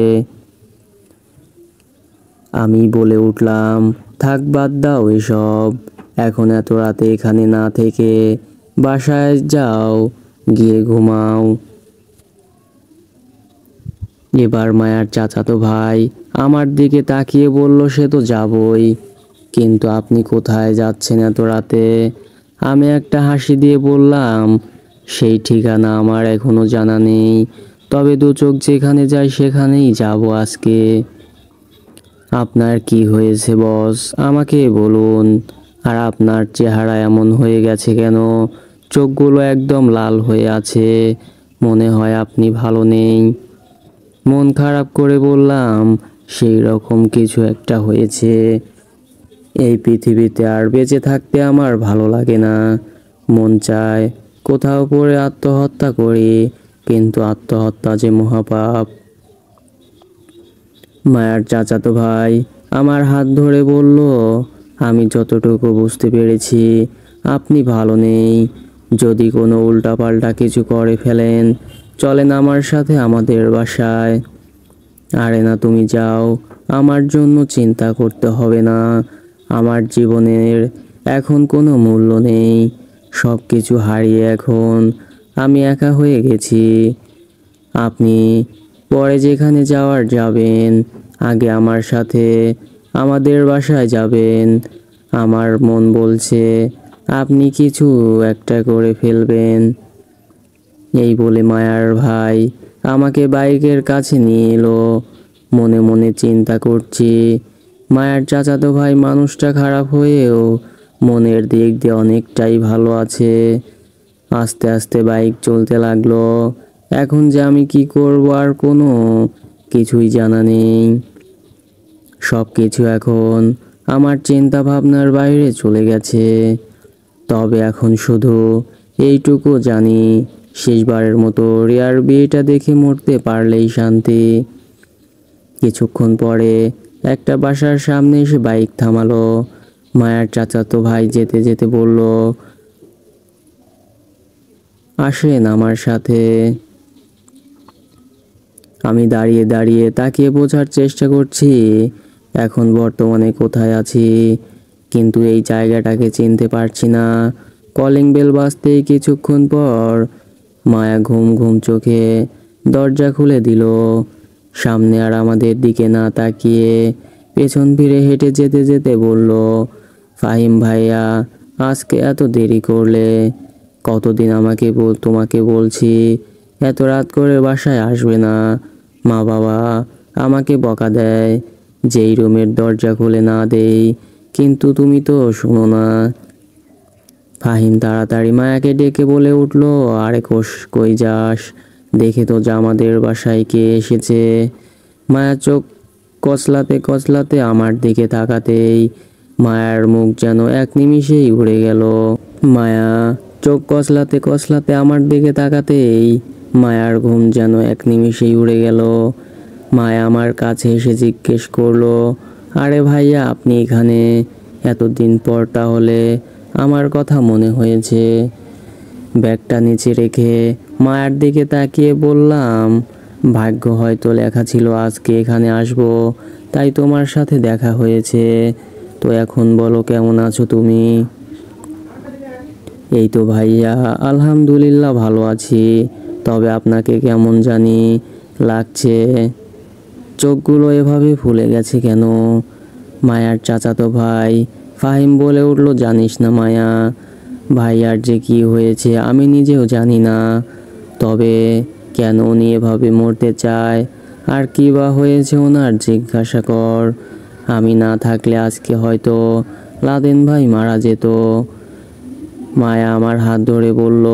আমি বলে উঠলাম, থাক বাদ দাও এসব, এখন এত রাতে এখানে না থেকে বাসায় যাও, গিয়ে ঘুমাও। এবার মায়ার চাচাতো ভাই আমার দিকে তাকিয়ে বলল, সে তো যাবই, কিন্তু আপনি কোথায় যাচ্ছেন এত রাতে? আমি একটা হাসি দিয়ে বললাম, সেই ঠিকানা আমার এখনো জানা নেই, তবে দু চোখ যেখানে যায় সেখানেই যাব আজকে। আপনার কি হয়েছে বস, আমাকে বলুন। আর আপনার চেহারা এমন হয়ে গেছে কেন? চোখগুলো একদম লাল হয়ে আছে, মনে হয় আপনি ভালো নেই। মন খারাপ করে বললাম, সেই রকম কিছু একটা হয়েছে। এই পৃথিবীতে আর বেঁচে থাকতে আমার ভালো লাগে না, মন চায় কোথাও পড়ে আত্মহত্যা করি, কিন্তু আত্মহত্যা যে মহাপাপ। মায়ার চাচাতো ভাই আমার হাত ধরে বলল, আমি যতটুকু বুঝতে পেরেছি আপনি ভালো নেই। যদি কোনো উল্টাপাল্টা কিছু করে ফেলেন, চলেন আমার সাথে আমাদের বাসায়। আরে না, তুমি যাও, আমার জন্য চিন্তা করতে হবে না। আমার জীবনের এখন কোনো মূল্য নেই, সব কিছু হারিয়ে এখন আমি একা হয়ে গেছি। আপনি পরে যেখানে যাওয়ার যাবেন, আগে আমার সাথে আমাদের বাসায় যাবেন। আমার মন বলছে আপনি কিছু একটা করে ফেলবেন। এই বলে মায়ার ভাই আমাকে বাইকের কাছে নিয়ে এলো। মনে মনে চিন্তা করছি, মায়ার চাচাতো ভাই মানুষটা খারাপ হয়েও মনের দিক দিয়ে অনেকটাই ভালো আছে। আস্তে আস্তে বাইক চলতে লাগলো। এখন যে আমি কি করব আর কোনো কিছুই জানা নেই। সব কিছু এখন আমার চিন্তা ভাবনার বাইরে চলে গেছে। তবে এখন শুধু এইটুকু জানি, শেষবারের মতো রিয়ার বিয়েটা দেখে মরতে পারলেই শান্তি। কিছুক্ষণ পরে একটা বাসার সামনে এসে বাইক থামালো। মায়ার চাচাতো ভাই যেতে যেতে বলল, আসেন আমার সাথে। আমি দাঁড়িয়ে দাঁড়িয়ে তাকিয়ে বোঝার চেষ্টা করছি এখন বর্তমানে কোথায় আছি, কিন্তু এই জায়গাটাকে চিনতে পারছি না। কলিং বেল বাজতেই কিছুক্ষণ পর মায়া ঘুম ঘুম চোখে দরজা খুলে দিল। সামনে আর আমাদের দিকে না তাকিয়ে পেছন ফিরে হেঁটে যেতে যেতে বলল, ফাহিম ভাইয়া, আজকে এত দেরি করলে? কতদিন তোমাকে বলছি এত রাত করে বাসায় আসবে না। মা বাবা আমাকে বকা দেয়, যেই রুমের দরজা খুলে না দেই, কিন্তু তুমি তো শোনো না। ফাহিম তাড়াতাড়ি মায়াকে ডেকে বলে উঠল, আরে কই যাস, দেখে তো যা আমাদের বাসায় কে এসেছে। মায়া চোখ কচলাতে কচলাতে আমার দিকে তাকাতেই মায়ার মুখ যেন এক নিমিষেই উড়ে গেল। মায়া চোখ কচলাতে কচলাতে আমার দিকে তাকাতেই মায়ার ঘুম যেন এক নিমিষেই উড়ে গেল। মায়া আমার কাছে এসে জিজ্ঞেস করলো, আরে ভাইয়া আপনি এখানে? এতদিন পর তাহলে আমার কথা মনে হয়েছে। ব্যাগটা নিচে রেখে মায়ার দিকে তাকিয়ে বললাম, ভাগ্য হয়তো লেখা ছিল আজকে এখানে আসবো, তাই তোমার সাথে দেখা হয়েছে। তো এখন বলো, কেমন আছো তুমি? এই তো ভাইয়া, আলহামদুলিল্লাহ ভালো আছি, তবে আপনাকে কেমন জানি লাগছে। চোখগুলো এভাবে ফুলে গেছে কেন? মায়ার চাচাতো ভাই ফাহিম বলে উঠল, জানিস না মায়া, ভাইয়ার যে কি হয়েছে আমি নিজেও জানি না, তবে কেন উনি এভাবে মরতে চায়, আর কি বা হয়েছে ওনার জিজ্ঞাসা কর। আমি না থাকলে আজকে হয়তো লাদেন ভাই মারা যেত। মায়া আমার হাত ধরে বলল,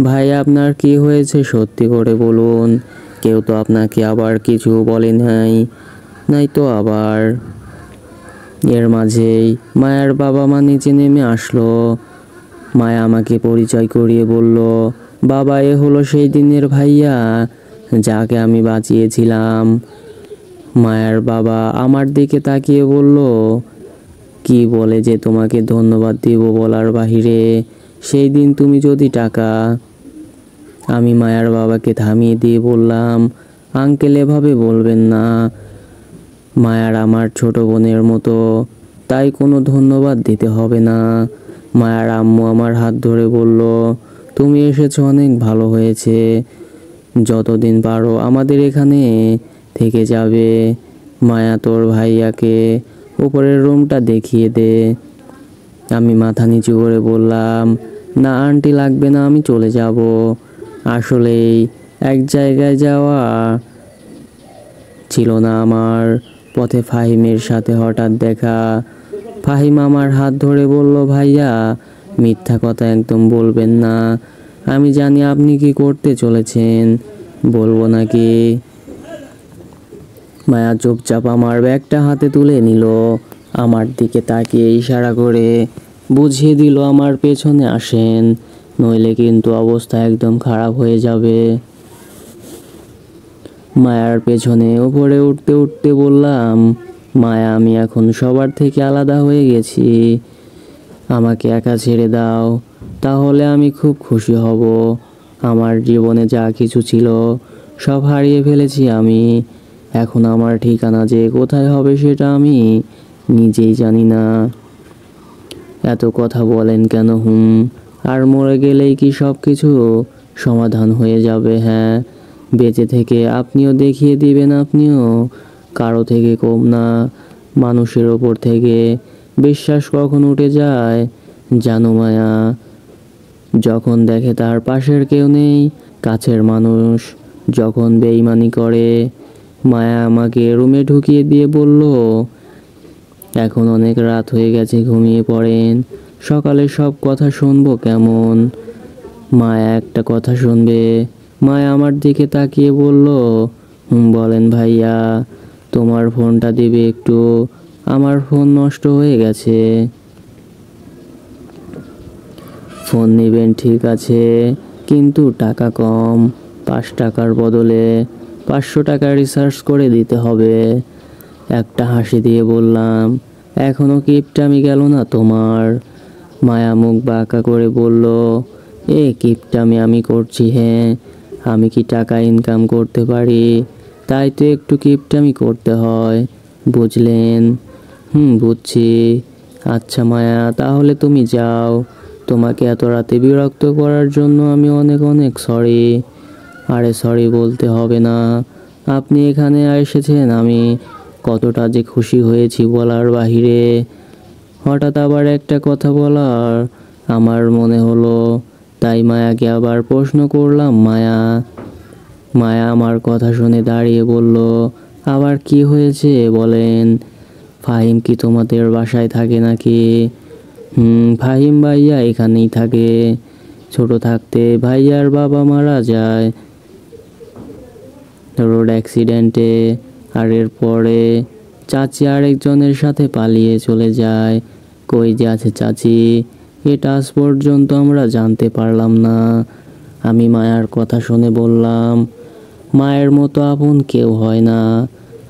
ভাই আপনার কি হয়েছে সত্যি করে বলুন, কেউ তো আপনাকে আবার কিছু বলে নাই, নাই তো আবার। এর মাঝেই মায়ার বাবা মা নিচে নেমে আসলো। মায়া আমাকে পরিচয় করিয়ে বলল, বাবা এ হলো সেই দিনের ভাইয়া যাকে আমি বাঁচিয়েছিলাম। মায়ার বাবা আমার দিকে তাকিয়ে বলল, কি বলে যে তোমাকে ধন্যবাদ দিব বলার বাহিরে, সেই দিন তুমি যদি টাকা। আমি মায়ার বাবাকে থামিয়ে দিয়ে বললাম, আঙ্কেল এভাবে বলবেন না, মায়ার আমার ছোট বোনের মতো, তাই কোনো ধন্যবাদ দিতে হবে না। মায়ার আম্মু আমার হাত ধরে বলল, তুমি এসেছো অনেক ভালো হয়েছে, যতদিন পারো আমাদের এখানে থেকে যাবে। মায়া তোর ভাইয়াকে উপরের রুমটা দেখিয়ে দে। আমি মাথা নিচু করে বললাম, না আন্টি লাগবে না, আমি চলে যাব। আসলেই এক জায়গায় যাওয়া ছিল না আমার। পথে ফাহিমের সাথে হঠাৎ দেখা। ফাহিম আমার হাত ধরে বলল, ভাইয়া মিথ্যা কথা একদম বলবেন না, আমি জানি আপনি কি করতে চলেছেন, বলবো নাকি? মায়া চুপচাপ আমার ব্যাগটা হাতে তুলে নিল, আমার দিকে তাকিয়ে ইশারা করে বুঝিয়ে দিল আমার পেছনে আসেন, নইলে কিন্তু অবস্থা একদম খারাপ হয়ে যাবে। মায়ার পেছনে উপরে উঠতে উঠতে বললাম, মায়া আমি এখন সবার থেকে আলাদা হয়ে গেছি, আমাকে একা ছেড়ে দাও, তাহলে আমি খুব খুশি হব। আমার জীবনে যা কিছু ছিল সব হারিয়ে ফেলেছি আমি, এখন আমার ঠিকানা যে কোথায় হবে সেটা আমি নিজেই জানি না। এত কথা বলেন কেন? আর মরে গেলেই কি সব কিছু সমাধান হয়ে যাবে? হ্যাঁ, বেঁচে থেকে আপনিও দেখিয়ে দিবেন আপনিও কারো থেকে কম না। মানুষের ওপর থেকে বিশ্বাস কখন উঠে যায় জানো মায়া? যখন দেখে তার পাশের কেউ নেই, কাছের মানুষ যখন বেইমানি করে। মায়া আমাকে রুমে ঢুকিয়ে দিয়ে বলল, এখন অনেক রাত হয়ে গেছে, ঘুমিয়ে পড়েন, সকালে সব কথা শুনবো কেমন? মায়া একটা কথা শুনবে? মায়া আমার দিকে তাকিয়ে বলল, বলেন ভাইয়া, তোমার ফোনটা দিবে একটু, আমার ফোন নষ্ট হয়ে গেছে। ফোন নেবেন ঠিক আছে, কিন্তু টাকা কম, 5 টাকার বদলে 500 টাকা রিচার্জ করে দিতে হবে। একটা হাসি দিয়ে বললাম, এখনো কিপটামি গেল না তোমার? মায়া মুখ বাঁকা করে বলল, এ কিপটামি আমি করছি? হ্যাঁ, আমি কি টাকা ইনকাম করতে পারি, তাই তো একটু কিপটামি করতে হয়, বুঝলেন? বুঝছি। আচ্ছা মায়া, তাহলে তুমি যাও, তোমাকে এত রাতে বিরক্ত করার জন্য আমি অনেক অনেক সরি। আরে সরি বলতে হবে না, আপনি এখানে এসেছেন আমি কতটা যে খুশি হয়েছি বলার বাহিরে। হঠাৎ আবার একটা কথা বলার আমার মনে হলো, তাই মায়াকে আবার প্রশ্ন করলাম, মায়া। মায়া আমার কথা শুনে দাঁড়িয়ে বলল, আবার কি হয়েছে বলেন? ফাহিম কি তোমাদের বাসায় থাকে নাকি? ফাহিম ভাইয়া এখানেই থাকে, ছোট থাকতে ভাইয়ার বাবা মারা যায় রোড অ্যাক্সিডেন্টে, আর এরপরে চাচি আরেকজনের সাথে পালিয়ে চলে যায়। কই যে আছে চাচি, এটা আজ পর্যন্ত আমরা জানতে পারলাম না। আমি মায়ার কথা শুনে বললাম, মায়ের মতো আপন কেউ হয় না,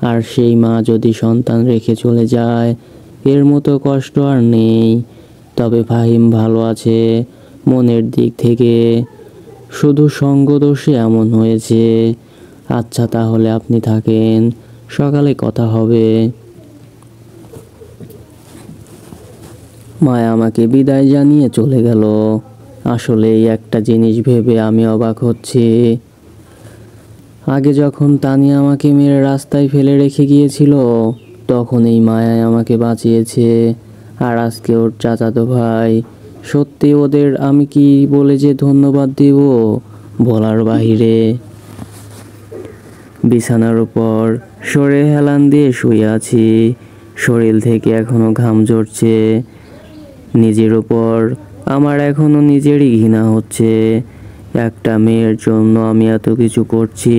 আর সেই মা যদি সন্তান রেখে চলে যায়, এর মতো কষ্ট আর নেই। তবে ফাহিম ভালো আছে মনের দিক থেকে, শুধু সঙ্গ দোষে এমন হয়েছে। আচ্ছা তাহলে আপনি থাকেন, সকালে কথা হবে। মায়া আমাকে বিদায় জানিয়ে চলে গেল। আসলে এই একটা জিনিস ভেবে আমি অবাক হচ্ছি, আগে যখন তানিয়া আমাকে মেরে রাস্তায় ফেলে রেখে গিয়েছিল, তখন এই মায়াই আমাকে বাঁচিয়েছে, আর আজকে ওর চাচাতো ভাই। সত্যি ওদের আমি কি বলে যে ধন্যবাদ দিব বলার বাহিরে। বিছানার উপর সরে হেলান দিয়ে শুয়ে আছি। শরীর থেকে এখনো ঘাম ঝরছে। নিজের উপর আমার এখনো নিজেরই ঘৃণা হচ্ছে। একটা মেয়ের জন্য আমি এত কিছু করছি,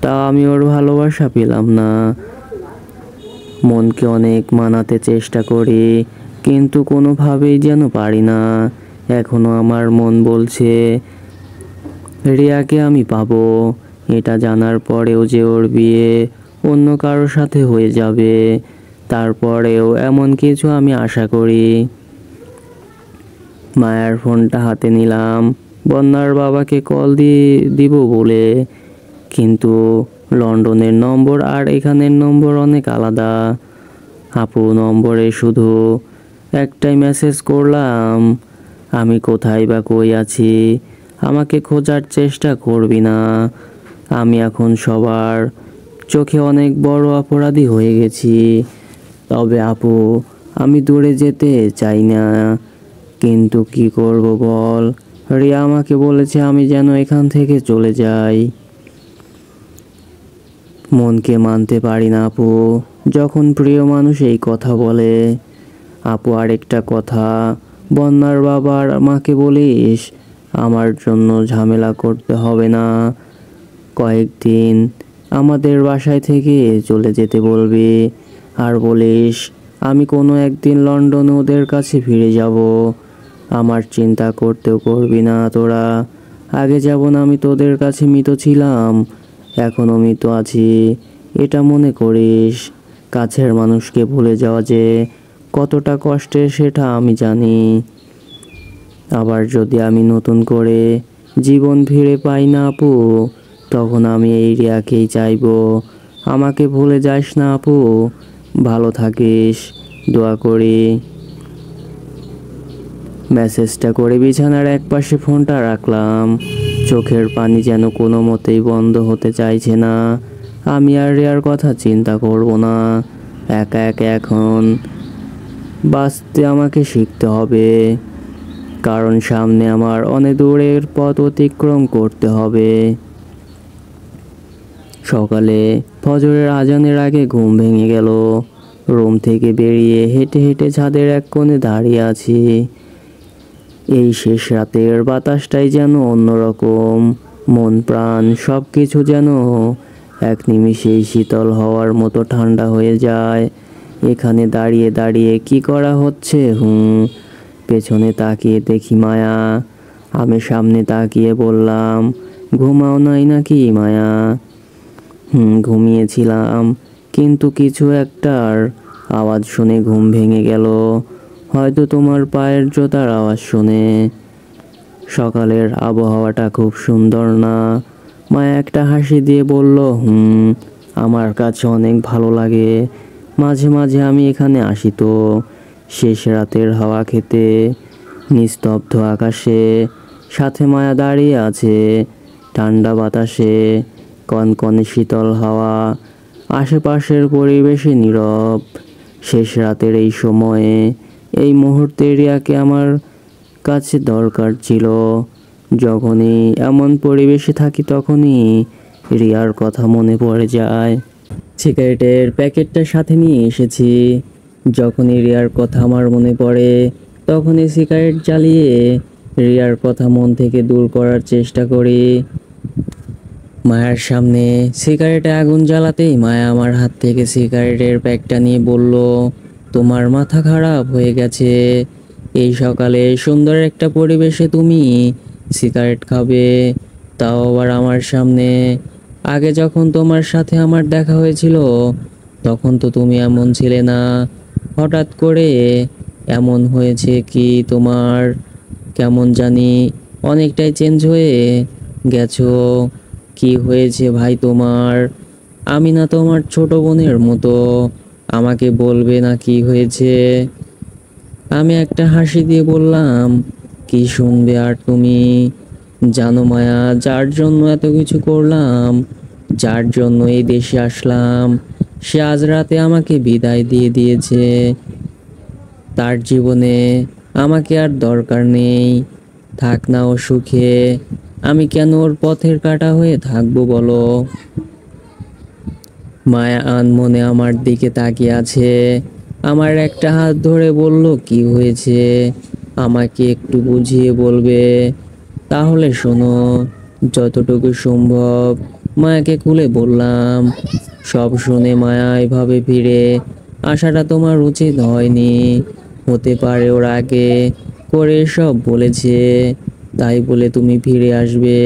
তা আমি ওর ভালোবাসা পেলাম না। মনকে অনেক মানাতে চেষ্টা করি, কিন্তু কোনোভাবেই যেন পারি না। এখনো আমার মন বলছে রিয়াকে আমি পাবো। এটা জানার পরেও যে ওর বিয়ে অন্য কারোর সাথে হয়ে যাবে, তারপরেও এমন কিছু আমি আশা করি। মায়ার ফোনটা হাতে নিলাম বন্যার বাবাকে কল দিব বলে, কিন্তু লন্ডনের নম্বর আর এখানের নম্বর অনেক আলাদা। আপু নম্বরে শুধু একটাই মেসেজ করলাম, আমি কোথায় বা কই আছি, আমাকে খোঁজার চেষ্টা করবি না। আমি এখন সবার চোখে অনেক বড় অপরাধী হয়ে গেছি। তবে আপু, আমি দূরে যেতে চাই না, কিন্তু কি করব বল। রিয়া আমাকে বলেছে আমি যেন এখান থেকে চলে যাই। মনকে মানতে পারি না আপু, যখন প্রিয় মানুষ এই কথা বলে। আপু আরেকটা কথা, বন্যার বাবার মাকে বলিস আমার জন্য ঝামেলা করতে হবে না। কয়েকদিন আমাদের বাসায় থেকে চলে যেতে বলবি। আর বলিস আমি কোনো একদিন লন্ডনে ওদের কাছে ফিরে যাব। আমার চিন্তা করতেও করবি না তোরা। আগে যেমন আমি তোদের কাছে মৃত ছিলাম, এখনও মৃত আছি, এটা মনে করিস। কাছের মানুষকে ভুলে যাওয়া যে কতটা কষ্টের সেটা আমি জানি। আবার যদি আমি নতুন করে জীবন ফিরে পাই না আপু, তখন আমি এই রিয়াকেই চাইবো। আমাকে ভুলে যাস না আপু, ভালো থাকিস, দোয়া করি। মেসেজটা করে বিছানার একপাশে ফোনটা রাখলাম। চোখের পানি যেন কোনো মতেই বন্ধ হতে চাইছে না। আমি আর রিয়ার কথা চিন্তা করব না। একা একা এখন বাঁচতে আমাকে শিখতে হবে, কারণ সামনে আমার অনেক দূরের পথ অতিক্রম করতে হবে। সকালে ফজরের আজানের আগে ঘুম ভেঙে গেল। রুম থেকে বেরিয়ে হেঁটে হেঁটে ছাদের এক কোণে দাঁড়িয়ে আছি। এই শেষ রাতের বাতাসটাই যেন অন্যরকম। মন প্রাণ সব কিছু যেন এক নিমিষেই শীতল হওয়ার মতো ঠান্ডা হয়ে যায়। এখানে দাঁড়িয়ে দাঁড়িয়ে কি করা হচ্ছে? পেছনে তাকিয়ে দেখি মায়া। আমি সামনে তাকিয়ে বললাম, ঘুমাও নাই নাকি মায়া? ঘুমিয়েছিলাম, কিন্তু কিছু একটার আওয়াজ শুনে ঘুম ভেঙে গেল। হয়তো তোমার পায়ের জোতার আওয়াজ শুনে। সকালের আবহাওয়াটা খুব সুন্দর না? মায়া একটা হাসি দিয়ে বলল, আমার কাছে অনেক ভালো লাগে। মাঝে মাঝে আমি এখানে আসি তো, শেষ রাতের হাওয়া খেতে। নিস্তব্ধ আকাশে সাথে মায়া দাঁড়িয়ে আছে, ঠান্ডা বাতাসে কনকনে শীতল হাওয়া, আশেপাশের পরিবেশে নীরব। শেষ রাতের এই সময়ে এই মুহূর্তে রিয়াকে আমার কাছে দরকার ছিল। যখনই এমন পরিবেশে থাকি তখনই রিয়ার কথা মনে পড়ে যায়। সিগারেটের প্যাকেটটা সাথে নিয়ে এসেছি। যখনই রিয়ার কথা আমার মনে পড়ে, তখনই সিগারেট জ্বালিয়ে রিয়ার কথা মন থেকে দূর করার চেষ্টা করি। মায়ার সামনে সিগারেটে আগুন জ্বালাতেই মায়া আমার হাত থেকে সিগারেটের প্যাকটা নিয়ে বলল, তোমার মাথা খারাপ হয়ে গেছে? এই সকালে সুন্দর একটা পরিবেশে তুমি সিগারেট খাবে, তাও আবার আমার সামনে? আগে যখন তোমার সাথে আমার দেখা হয়েছিল, তখন তো তুমি এমন ছিলে না। হঠাৎ করে এমন হয়েছে কি তোমার? কেমন জানি অনেকটাই চেঞ্জ হয়ে গেছো। কি হয়েছে ভাই তোমার? আমি না তোমার ছোট বোনের মতো, আমাকে বলবে না কি হয়েছে? আমি একটা হাসি দিয়ে বললাম, কি শুনবে আর তুমি? জানো মায়া, যার জন্য এত কিছু করলাম, যার জন্য এই দেশে আসলাম, সে আজ রাতে আমাকে বিদায় দিয়ে দিয়েছে। তার জীবনে আমাকে আর দরকার নেই। থাক না ও সুখে, আমি কেন ওর পথের কাঁটা হয়ে থাকবো বলো? মায়া আনমনে আমার দিকে তাকিয়ে আছে। আমার একটা হাত ধরে বলল, কি হয়েছে আমাকে একটু বুঝিয়ে বলবে? তাহলে শোনো। যতটুকু সম্ভব মায়াকে খুলে বললাম। সব শুনে মায়া এভাবে ফিরে আসাটা তোমার উচিত হয়নি। হতে পারে ওর আগে করে সব বলেছে, তাই বলে তুমি ফিরে আসবে?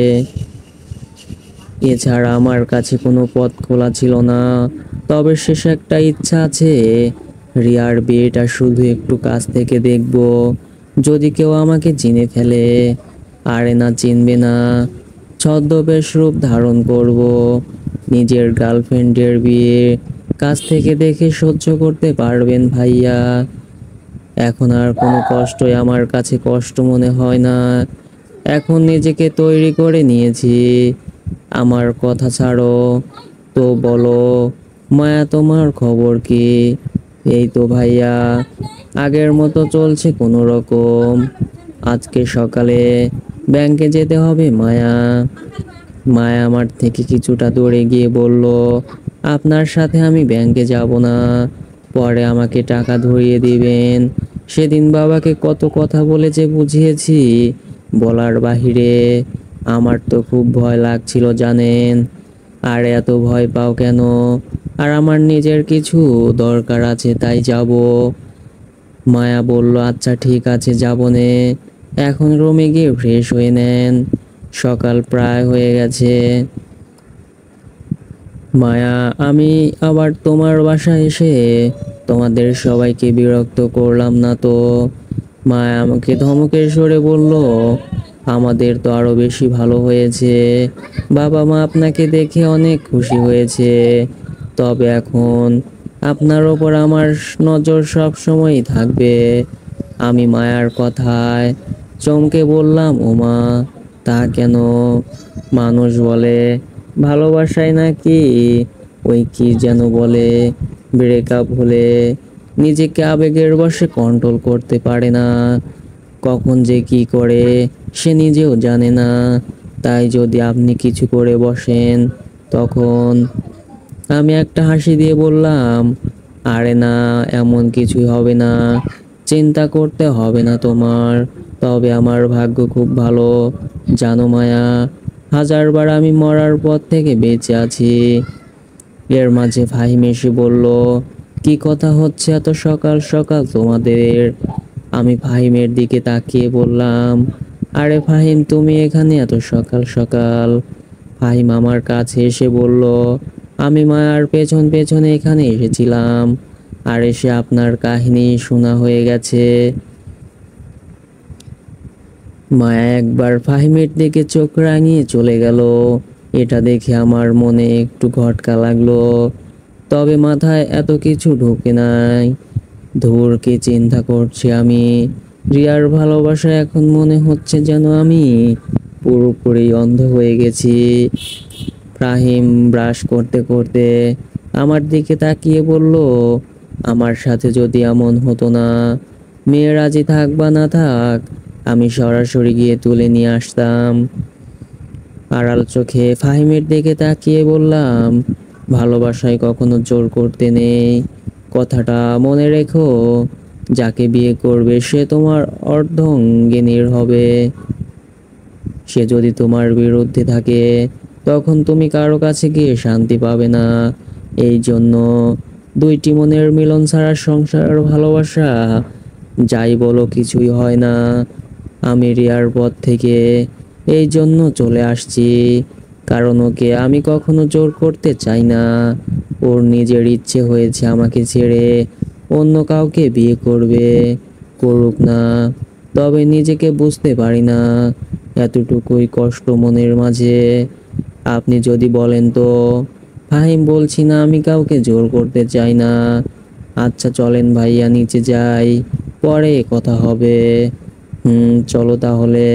এছাড়া আমার কাছে কোনো পথ খোলা ছিল না। তবে শেষ একটা ইচ্ছা আছে, রিয়ার বিয়েটা শুধু একটু কাছ থেকে দেখব। যদি কেউ আমাকে চিনে ফেলে, আরে না চিনবে না, ছদ্মবেশ রূপ ধারণ করব। নিজের গার্লফ্রেন্ডের বিয়ে কাছ থেকে দেখে সহ্য করতে পারবেন ভাইয়া? এখন আর কোনো কষ্টই আমার কাছে কষ্ট মনে হয় না। এখন নিজেকে তৈরি করে নিয়েছি। আমার কথা ছাড়ো তো, বলো মায়া, তোমার খবর কি? এই তো ভাইয়া, আগের মতো চলছে কোনো রকম। আজকে সকালে ব্যাংকে যেতে হবে মায়া। মায়া আমার থেকে কিছুটা দূরে গিয়ে বলল, আপনার সাথে আমি ব্যাংকে যাব না, পরে আমাকে টাকা ধরিয়ে দিবেন। সেদিন বাবাকে কত কথা বলে যে বুঝিয়েছি, বলার বাহিরে। আমার তো খুব ভয় লাগছিল জানেন। আর এত ভয় পাও কেন? আর আমার নিজের কিছু দরকার আছে, তাই যাব। মায়া বলল, আচ্ছা ঠিক আছে, যাব নে। এখন রুমে গিয়ে ফ্রেশ হয়ে নেন, সকাল প্রায় হয়ে গেছে। মায়া, আমি আবার তোমার বাসায় এসে তোমাদের সবাইকে বিরক্ত করলাম না তো? মায়া আমাকে ধমকের সুরে বলল, আমাদের তো আরো বেশি ভালো হয়েছে। বাবা মা আপনাকে দেখে অনেক খুশি হয়েছে। তবে এখন আপনার ওপর আমার নজর সব সময়ই থাকবে। আমি মায়ার কথায় চমকে বললাম, ওমা, তা কেন? মানুষ বলে ভালোবাসায় নাকি ওই কি যেন বলে, ব্রেকআপ হলে নিজেকে আবেগের বশে কন্ট্রোল করতে পারে না। কখন যে কি করে সে নিজেও জানে না। তাই যদি আপনি কিছু করে বসেন তখন? আমি একটা হাসি দিয়ে বললাম, আরে না, এমন কিছুই হবে না, চিন্তা করতে হবে না তোমার। তবে আমার ভাগ্য খুব ভালো জানো মায়া, হাজারবার আমি মরার পর থেকে বেঁচে আছি। এর মাঝে ফাহিম এসে বলল, কি কথা হচ্ছে এত সকাল সকাল তোমাদের? আমি ফাহিমের দিকে তাকিয়ে বললাম, আরে ফাহিম, তুমি এখানে এত সকাল সকাল? ফাহিম আমার কাছে এসে বলল, আমি মায়ার পেছন পেছনে এখানে এসেছিলাম, আর এসে আপনার কাহিনী শোনা হয়ে গেছে। মায়া একবার ফাহিমের দিকে চোখ রাঙিয়ে চলে গেল। এটা দেখে আমার মনে একটু খটকা লাগলো, তবে মাথায় এত কিছু ঢোকে নাই। ধুর, কি চিন্তা করছি আমি? রিয়ার ভালোবাসা এখন মনে হচ্ছে যেন আমি পুরোপুরি অন্ধ হয়ে গেছি। ফাহিম ব্রাশ করতে করতে আমার দিকে তাকিয়ে বলল, আমার সাথে যদি এমন হতো না, মেয়ে রাজি থাক বা না থাক, আমি সরাসরি গিয়ে তুলে নিয়ে আসতাম। আড়াল চোখে ফাহিমের দিকে তাকিয়ে বললাম, ভালোবাসায় কখনো জোর করতে নেই, কথাটা মনে রেখো। যাকে বিয়ে করবে সে তোমার অর্ধাঙ্গিনীর হবে। সে যদি তোমার বিরুদ্ধে থাকে, তখন তুমি কারো কাছে গিয়ে শান্তি পাবে না। এই জন্য দুইটি মনের মিলন ছাড়া সংসার আর ভালোবাসা যাই বলো কিছুই হয় না। আমি রিয়ার পথ থেকে এই জন্য চলে আসছি, কারণ ওকে আমি কখনো জোর করতে চাই না। ওর নিজের ইচ্ছে হয়েছে আমাকে ছেড়ে অন্য কাউকে বিয়ে করবে, করুক না। তবে নিজেকে বুঝতে পারি না, এতটুকুই কষ্ট মনের মাঝে। আপনি যদি বলেন তো? ফাহিম, বলছি না আমি কাউকে জোর করতে চাই না। আচ্ছা চলেন ভাইয়া, নিচে যাই, পরে কথা হবে। চলো তাহলে।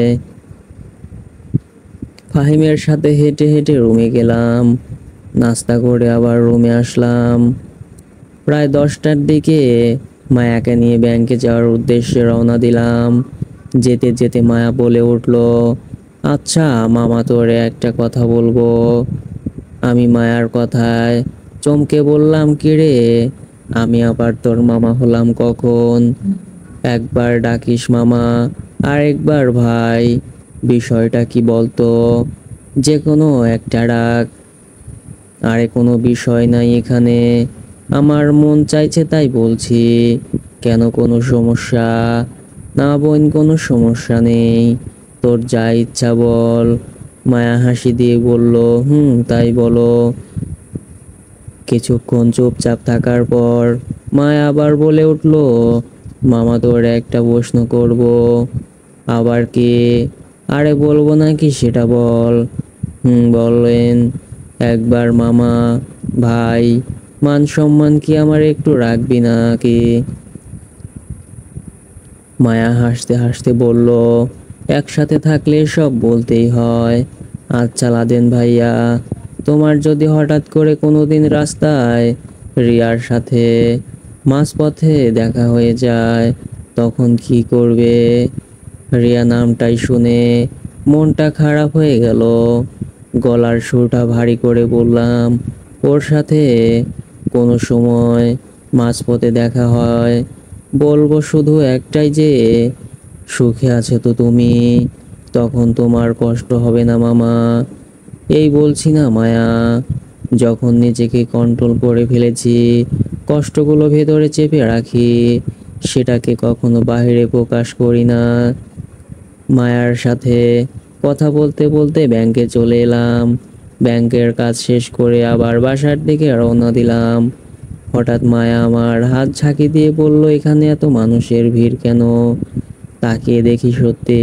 ফাহিমের সাথে হেঁটে হেঁটে রুমে গেলাম, নাস্তা করে আবার রুমে আসলাম। প্রায় 10টার দিকে মায়াকে নিয়ে ব্যাংকে যাওয়ার উদ্দেশ্যে রওনা দিলাম। যেতে যেতে মায়া বলে উঠল, আচ্ছা মামা, তোরে একটা কথা বলবো। আমি মায়ার কথায় চমকে বললাম, কিরে, আমি আবার তোর মামা হলাম কখন? একবার ডাকিস মামা, আর একবার ভাই। বিষয়টা কি বলতো? যে কোনো একটা ডাক। আরে কোনো বিষয় নাই এখানে, আমার মন চাইছে তাই বলছি। কেন, কোনো সমস্যা? না বোন, কোনো সমস্যা নেই, তোর যা ইচ্ছা বল। মায়া হাসি দিয়ে বলল, তাই বলো। কিছুক্ষণ চুপচাপ থাকার পর মায়া আবার বলে উঠল, মামা তোর একটা প্রশ্ন করব। আবার কি? আরে বলবো নাকি সেটা বল। বলেন একবার মামা। ভাই, মান সম্মান কি আমার একটু রাখবি নাকি? মায়া হাসতে হাসতে বলল, একসাথে থাকলে সব বলতেই হয়। আচ্ছা লাদেন ভাইয়া, তোমার যদি হঠাৎ করে কোনোদিন রাস্তায় রিয়ার সাথে মাঝপথে দেখা হয়ে যায়, তখন কি করবে? রিয়া নামটাই শুনে মনটা খারাপ হয়ে গেল। গলার সুরটা ভারী করে বললাম, ওর সাথে কোনো সময় মাঝপথে দেখা হয়, বলবো শুধু একটাই যে সুখে আছো তো তুমি, তখন তোমার কষ্ট হবে না মামা। এই বলছি না মায়া, যখন নিজেকে কন্ট্রোল করে ফেলেছি, কষ্টগুলো ভেতরে চেপে রাখি, সেটাকে কখনো বাইরে প্রকাশ করি না। মায়ার সাথে কথা বলতে বলতে ব্যাংকে চলে এলাম। ব্যাংকের কাজ শেষ করে আবার বাসার দিকে রওনা দিলাম। হঠাৎ মায়া আমার হাত ঝাঁকি দিয়ে বলল, এখানে এত মানুষের ভিড় কেন? তাকিয়ে দেখি সত্যি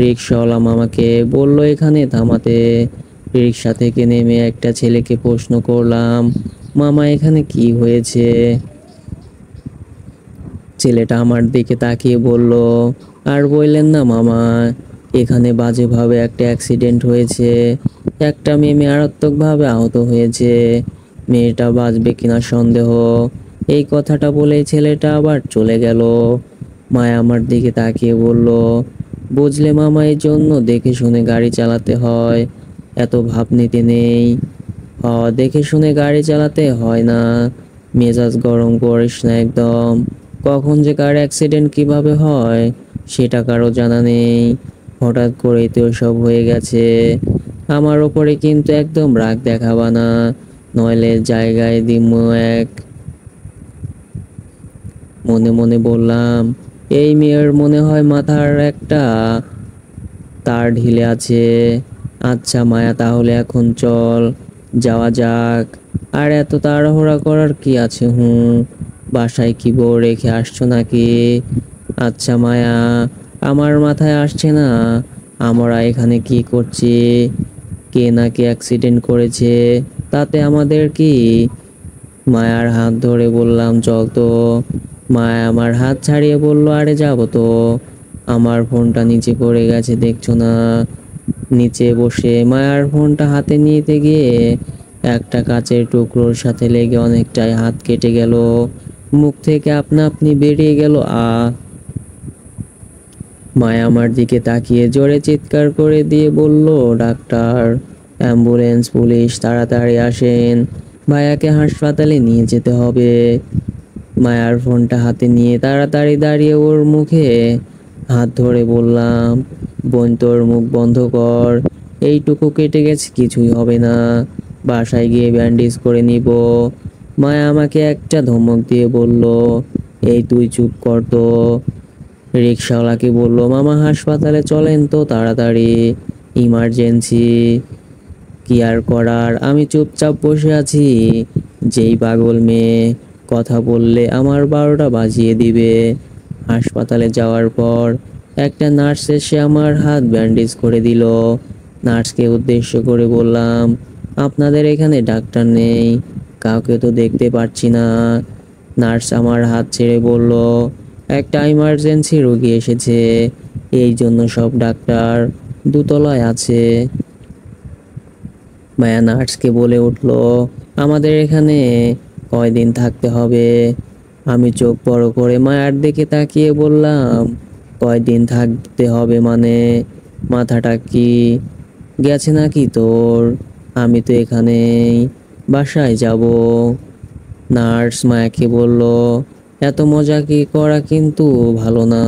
রিক্সাওয়ালা মামাকে বলল এখানে থামাতে। রিক্সা থেকে নেমে একটা ছেলেকে প্রশ্ন করলাম, মামা এখানে কি হয়েছে? ছেলেটা আমার দিকে তাকিয়ে বলল, আর বললেন না মামা, এখানে বাজেভাবে একটা অ্যাক্সিডেন্ট হয়েছে। একটা মেয়ে মারাত্মকভাবে আহত হয়েছে। মেয়েটা বাঁচবে কিনা সন্দেহ। এই কথাটা বলে ছেলেটা আবার চলে গেল। মায়া আমার দিকে তাকিয়ে বলল, বুঝলে মামা, এই জন্য দেখে শুনে গাড়ি চালাতে হয়, এত ভাব নিতে নেই। দেখে শুনে গাড়ি চালাতে হয় না। মেজাজ গরম করিস না একদম। কখন যে কার অ্যাক্সিডেন্ট কিভাবে হয় সেটা কারো জানা নেই। হঠাৎ করেই তো সব হয়ে গেছে। আমার ওপরে কিন্তু একদম রাগ দেখাবা না, নইলে জায়গায় দিমু এক। মনে মনে বললাম, এই মেয়ের মনে হয় মাথার একটা তার ঢিলে আছে। আচ্ছা মায়া, তাহলে এখন চল, যাওয়া যাক। আর এত তাড়াহুড়া করার কি আছে? বাসায় কি বউ রেখে আসছো নাকি? আচ্ছা মায়া, আমার মাথায় আসছে না আমরা এখানে কি করছি। কে নাকি অ্যাক্সিডেন্ট করেছে, তাতে আমাদের কি? মায়ার হাত ধরে বললাম, চল তো। মায়া আমার হাত ছাড়িয়ে বলল, আরে যাবো তো। আমার ফোনটা নিচে পড়ে গেছে দেখছো না? নিচে বসে মায়ার ফোনটা হাতে নিতে গিয়ে একটা কাচের টুকরোর সাথে লেগে অনেকটাই হাত কেটে গেল। মুখ থেকে আপনা আপনি বেরিয়ে গেল মায়া আমার দিকে তাকিয়ে জোরে চিৎকার করে দিয়ে বলল, ডাক্তার, অ্যাম্বুলেন্স, পুলিশ, তাড়াতাড়ি আসেন, ভাইয়াকে হাসপাতালে নিয়ে যেতে হবে। মায়ার ফোনটা হাতে নিয়ে তাড়াতাড়ি দাঁড়িয়ে ওর মুখে হাত ধরে বললাম, বোন তোর মুখ বন্ধ কর, এইটুকু কেটে গেছে, কিছুই হবে না, বাসায় গিয়ে ব্যান্ডেজ করে নিব। মায়া আমাকে একটা ধমক দিয়ে বলল, এই তুই চুপ কর তো। রিক্সাওয়ালাকে বলল, মামা হাসপাতালে চলেন তো তাড়াতাড়ি, ইমার্জেন্সি। কি আর করার, আমি চুপচাপ বসে আছি। যেই পাগল মেয়ে কথা বললে আমার 12টা বাজিয়ে দিবে। হাসপাতালে যাওয়ার পর একটা নার্স এসে আমার হাত ব্যান্ডেজ করে দিল। নার্সকে উদ্দেশ্য করে বললাম, আপনাদের এখানে ডাক্তার নেই, কাউকে তো দেখতে পাচ্ছি না। নার্স আমার হাত ছেড়ে বলল, একটা ইমার্জেন্সি রোগী এসেছে, এই জন্য সব ডাক্তার দোতলায় আছে। মায়া নার্সকে বলে উঠল, আমাদের এখানে কয়দিন থাকতে হবে? আমি চোখ বড় করে মায়ার দিকে তাকিয়ে বললাম, কয়দিন থাকতে হবে মানে? মাথাটা কি গেছে নাকি তোর? আমি তো এখানেই বাসায় যাব। নার্স মায়াকে বলল, এত মজা কি করা কিন্তু ভালো না,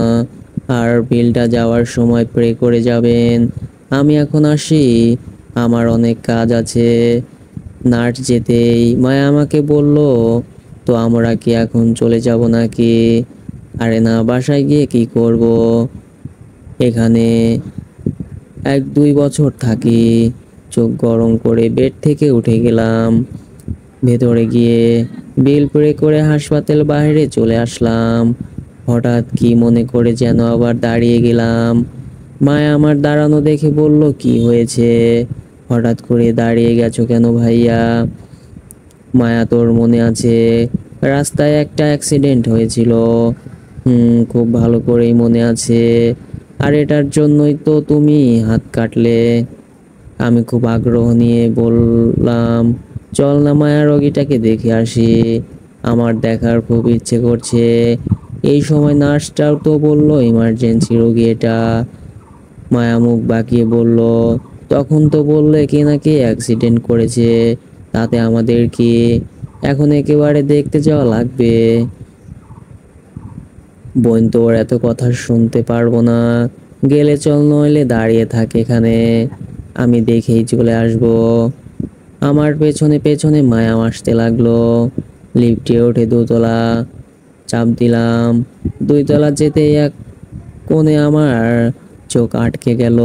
আর বিলটা যাওয়ার সময় পে করে যাবেন। আমি এখন আসি, আমার অনেক কাজ আছে। নার্স যেতেই মায়া আমাকে বলল, তো আমরা কি এখন চলে যাব নাকি? আরে না, বাসায় গিয়ে কি করব, এখানে 1-2 বছর থাকি। চোখ গরম করে বেড থেকে উঠে গেলাম। ভেতরে গিয়ে বিল পে করে হাসপাতাল বাইরে চলে আসলাম। হঠাৎ কি মনে করে যেন আবার দাঁড়িয়ে গেলাম। মায়া আমার দাঁড়ানো দেখে বলল, কি হয়েছে, হঠাৎ করে দাঁড়িয়ে গেছো কেন ভাইয়া? মায়া, তোর মনে আছে রাস্তায় একটা অ্যাক্সিডেন্ট হয়েছিল? খুব ভালো করেই মনে আছে। আর এটার জন্যই তো তুমি হাত কাটলে। আমি খুব আগ্রহ নিয়ে বললাম, চল না মায়া, রোগীটাকে দেখে আসি, আমার দেখার খুব ইচ্ছে করছে। এই সময় নার্সটাও তো বলল, ইমার্জেন্সি রোগী এটা। মায়া মুখ বাঁকিয়ে বলল, তখন তো বললে কে নাকি অ্যাক্সিডেন্ট করেছে, তাতে আমাদের কি, এখন একেবারে দেখতে যাওয়া লাগবে। বোন, তোর এত কথা শুনতে পারবো না, গেলে চল, নইলে দাঁড়িয়ে থাক এখানে, আমি দেখেই চলে আসব। আমার পেছনে পেছনে মায়া আসতে লাগলো। লিফটে উঠে 2 তলা চাপ দিলাম। 2 তলা যেতেই এক কোণে আমার চোখ আটকে গেল।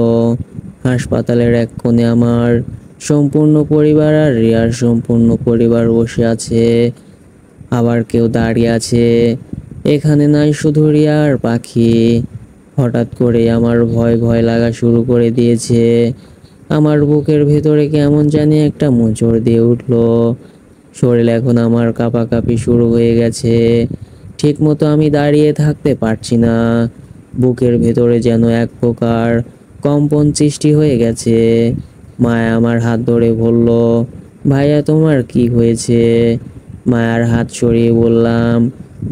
হাসপাতালের এক কোণে আমার সম্পূর্ণ পরিবার আর রিয়ার সম্পূর্ণ পরিবার বসে আছে, আবার কেউ দাঁড়িয়ে আছে। এখানে নাই শুধু রিয়া আর পাখি। হঠাৎ করে আমার ভয় ভয় লাগা শুরু করে দিয়েছে। আমার বুকের ভেতরে কেমন জানি একটা মোচড় দিয়ে উঠলো। শরীর এখন আমার কাঁপাকাঁপি শুরু হয়ে গেছে। ঠিক মতো আমি দাঁড়িয়ে থাকতে পারছি না। বুকের ভেতরে যেন এক প্রকার কম্পন সৃষ্টি হয়ে গেছে। মায়া আমার হাত ধরে বলল, ভাইয়া তোমার কি হয়েছে? মায়ার হাত সরিয়ে বললাম,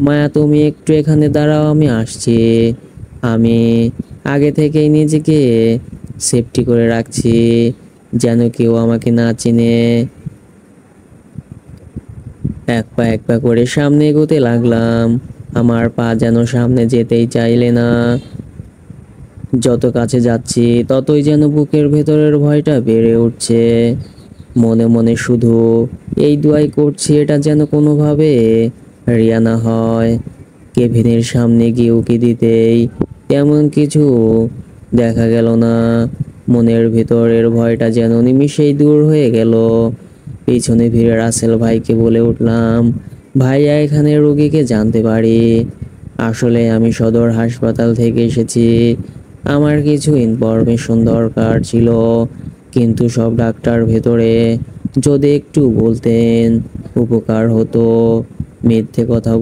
মায়া তুমি একটু এখানে দাঁড়াও, আমি আসছি। আমি আগে থেকেই নিজেকে সেফটি করে রাখছি, যেন কেউ আমাকে না চিনে। এক পা করে সামনে এগোতে লাগলাম। আমার পা যেন সামনে যেতেই চাইলে না। যত কাছে যাচ্ছি ততই যেন বুকের ভেতরের ভয়টা বেড়ে উঠছে। মনে মনে শুধু এই দোয়াই করছি, এটা যেন কোনোভাবে রিয়া না হয়। কেভিনের সামনে গিয়ে উকি দিতেই তেমন কিছু দেখা গেল না। মনের ভেতরের ভয়টা যেন নিমিষেই দূর হয়ে গেল। পিছনে ভিড়ে রাসেল ভাইকে বলে উঠলাম, ভাইয়া, এখানে রোগীকে জানতে পারি? আসলে আমি সদর হাসপাতাল থেকে এসেছি, আমার কিছু ইনফরমেশন দরকার ছিল, কিন্তু সব ডাক্তার ভেতরে, যদি একটু বলতেন উপকার হতো। মিথ্যে কথা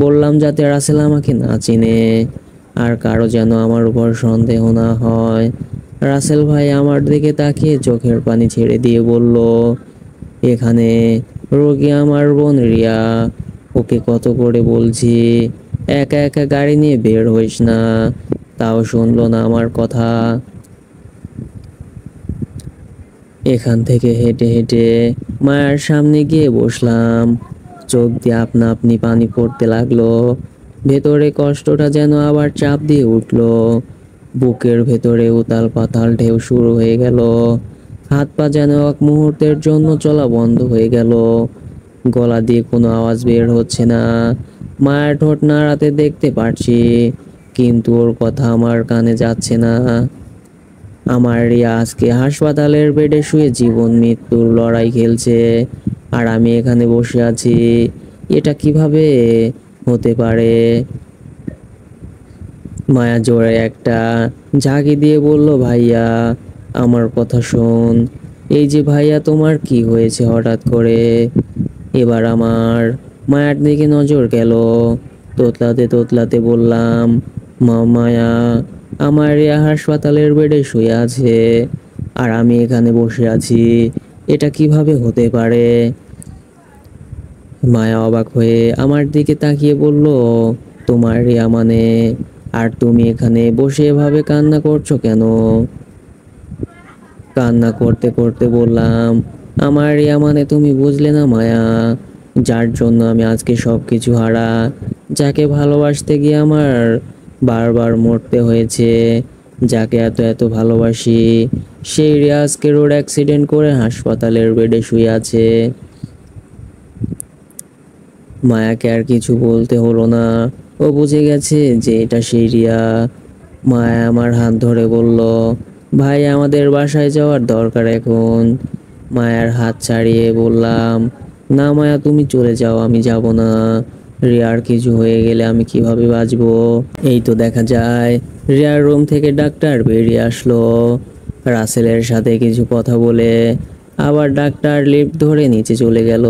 বললাম যাতে রাসেল আমাকে না চিনে, আর কারো যেন আমার উপর সন্দেহ না হয়। রাসেল ভাই আমার দিকে তাকিয়ে চোখের পানি ছেড়ে দিয়ে বলল, এখানে রোগী আমার বোন রিয়া, ওকে কত করে বলছি একা একা গাড়ি নিয়ে বের হইস না, তাও শুনলো না আমার কথা। এখান থেকে হেঁটে হেঁটে মায়ের সামনে গিয়ে বসলাম। চোখ দিয়ে আপনা আপনি পানি পড়তে লাগলো। ভেতরে কষ্টটা যেন আবার চাপ দিয়ে উঠলো। বুকের ভেতরে উতাল পাতাল ঢেউ শুরু হয়ে গেল। হাত পা যেন এক মুহূর্তের জন্য চলা বন্ধ হয়ে গেল। গলা দিয়ে কোনো আওয়াজ বের হচ্ছে না। মায়ের ঠোঁট নাড়াতে দেখতে পারছি, কিন্তু ওর কথা আমার কানে যাচ্ছে না। আমার রিয়া আজকে হাসপাতালের বেডে শুয়ে জীবন মৃত্যুর লড়াই খেলছে, আর আমি এখানে বসে আছি। এটা কিভাবে হতে পারে? মায়া জোরে একটা ঝাঁকি দিয়ে বলল, ভাইয়া, আমার কথা শোন। এই যে ভাইয়া, তোমার কি হয়েছে হঠাৎ করে? এবার আমার মায়ার দিকে নজর গেল। তোতলাতে তোতলাতে বললাম, মায়া, আমার রিয়া হাসপাতালের বেডে শুয়ে আছে, আর আমি এখানে বসে আছি, এটা কিভাবে হতে পারে? মায়া অবাক হয়ে আমার দিকে তাকিয়ে বলল, তোমার রিয়া মানে? আর তুমি এখানে বসে এভাবে কান্না করছো কেন? কান্না করতে করতে বললাম, আমার রিয়া মানে তুমি বুঝলে না মায়া, যার জন্য আমি আজকে সব কিছু হারা, যাকে ভালোবাসতে গিয়ে আমার বারবার মরতে হয়েছে, যাকে এত এত ভালোবাসি, সেই রিয়া আজকে রোড অ্যাক্সিডেন্ট করে হাসপাতালের বেডে শুয়ে আছে। মায়াকে আর কিছু বলতে হলো না, ও বুঝে গেছে যে এটা সেই রিয়া। মায়া আমার হাত ধরে বলল, ভাই আমাদের বাসায় যাওয়ার দরকার এখন। মায়ার হাত ছাড়িয়ে বললাম, না মায়া তুমি চলে যাও, আমি যাব না। রিয়ার কিছু হয়ে গেলে আমি কিভাবে বাঁচবো? এই তো দেখা যায় রিয়ার রুম থেকে ডাক্তার বেরিয়ে আসলো, রাসেলের সাথে কিছু কথা বলে আবার ডাক্তার লিফট ধরে নিচে চলে গেল।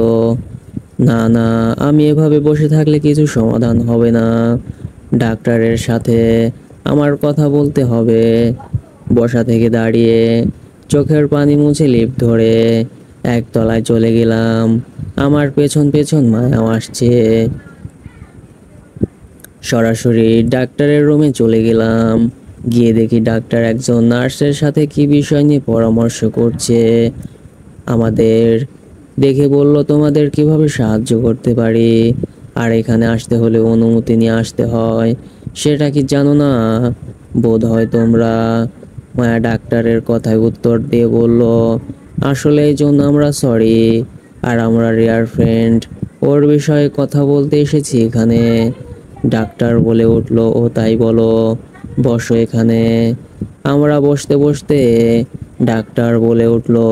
না না, আমি এভাবে বসে থাকলে কিছু সমাধান হবে না, ডাক্তারের সাথে আমার কথা বলতে হবে। বসা থেকে দাঁড়িয়ে চোখের পানি মুছে লিফট ধরে একতলায় চলে গেলাম। আমার পেছন পেছন মায়াও আসছে। সরাসরি ডাক্তারের রুমে চলে গেলাম, গিয়ে দেখি ডাক্তার একজন নার্সের সাথে কি বিষয় নিয়ে পরামর্শ করছে আমাদের। দেখে বলল, তোমাদের কিভাবে সাহায্য করতে পারি, আর এখানে আসতে হলে অনুমতি নিয়ে আসতে হয়, সেটা কি জানো না? বোধ হয় তোমরা। মায়া ডাক্তারের কথায় উত্তর দিয়ে বলল, আসলে এই জন্য আমরা সরি, আর আমরা রিয়ার ফ্রেন্ড, ওর বিষয়ে কথা বলতে এসেছি এখানে। ডাক্তার বলে উঠলো, ও তাই বলো, বসো এখানে। আমরা বসতে বসতে ডাক্তার বলে উঠলো,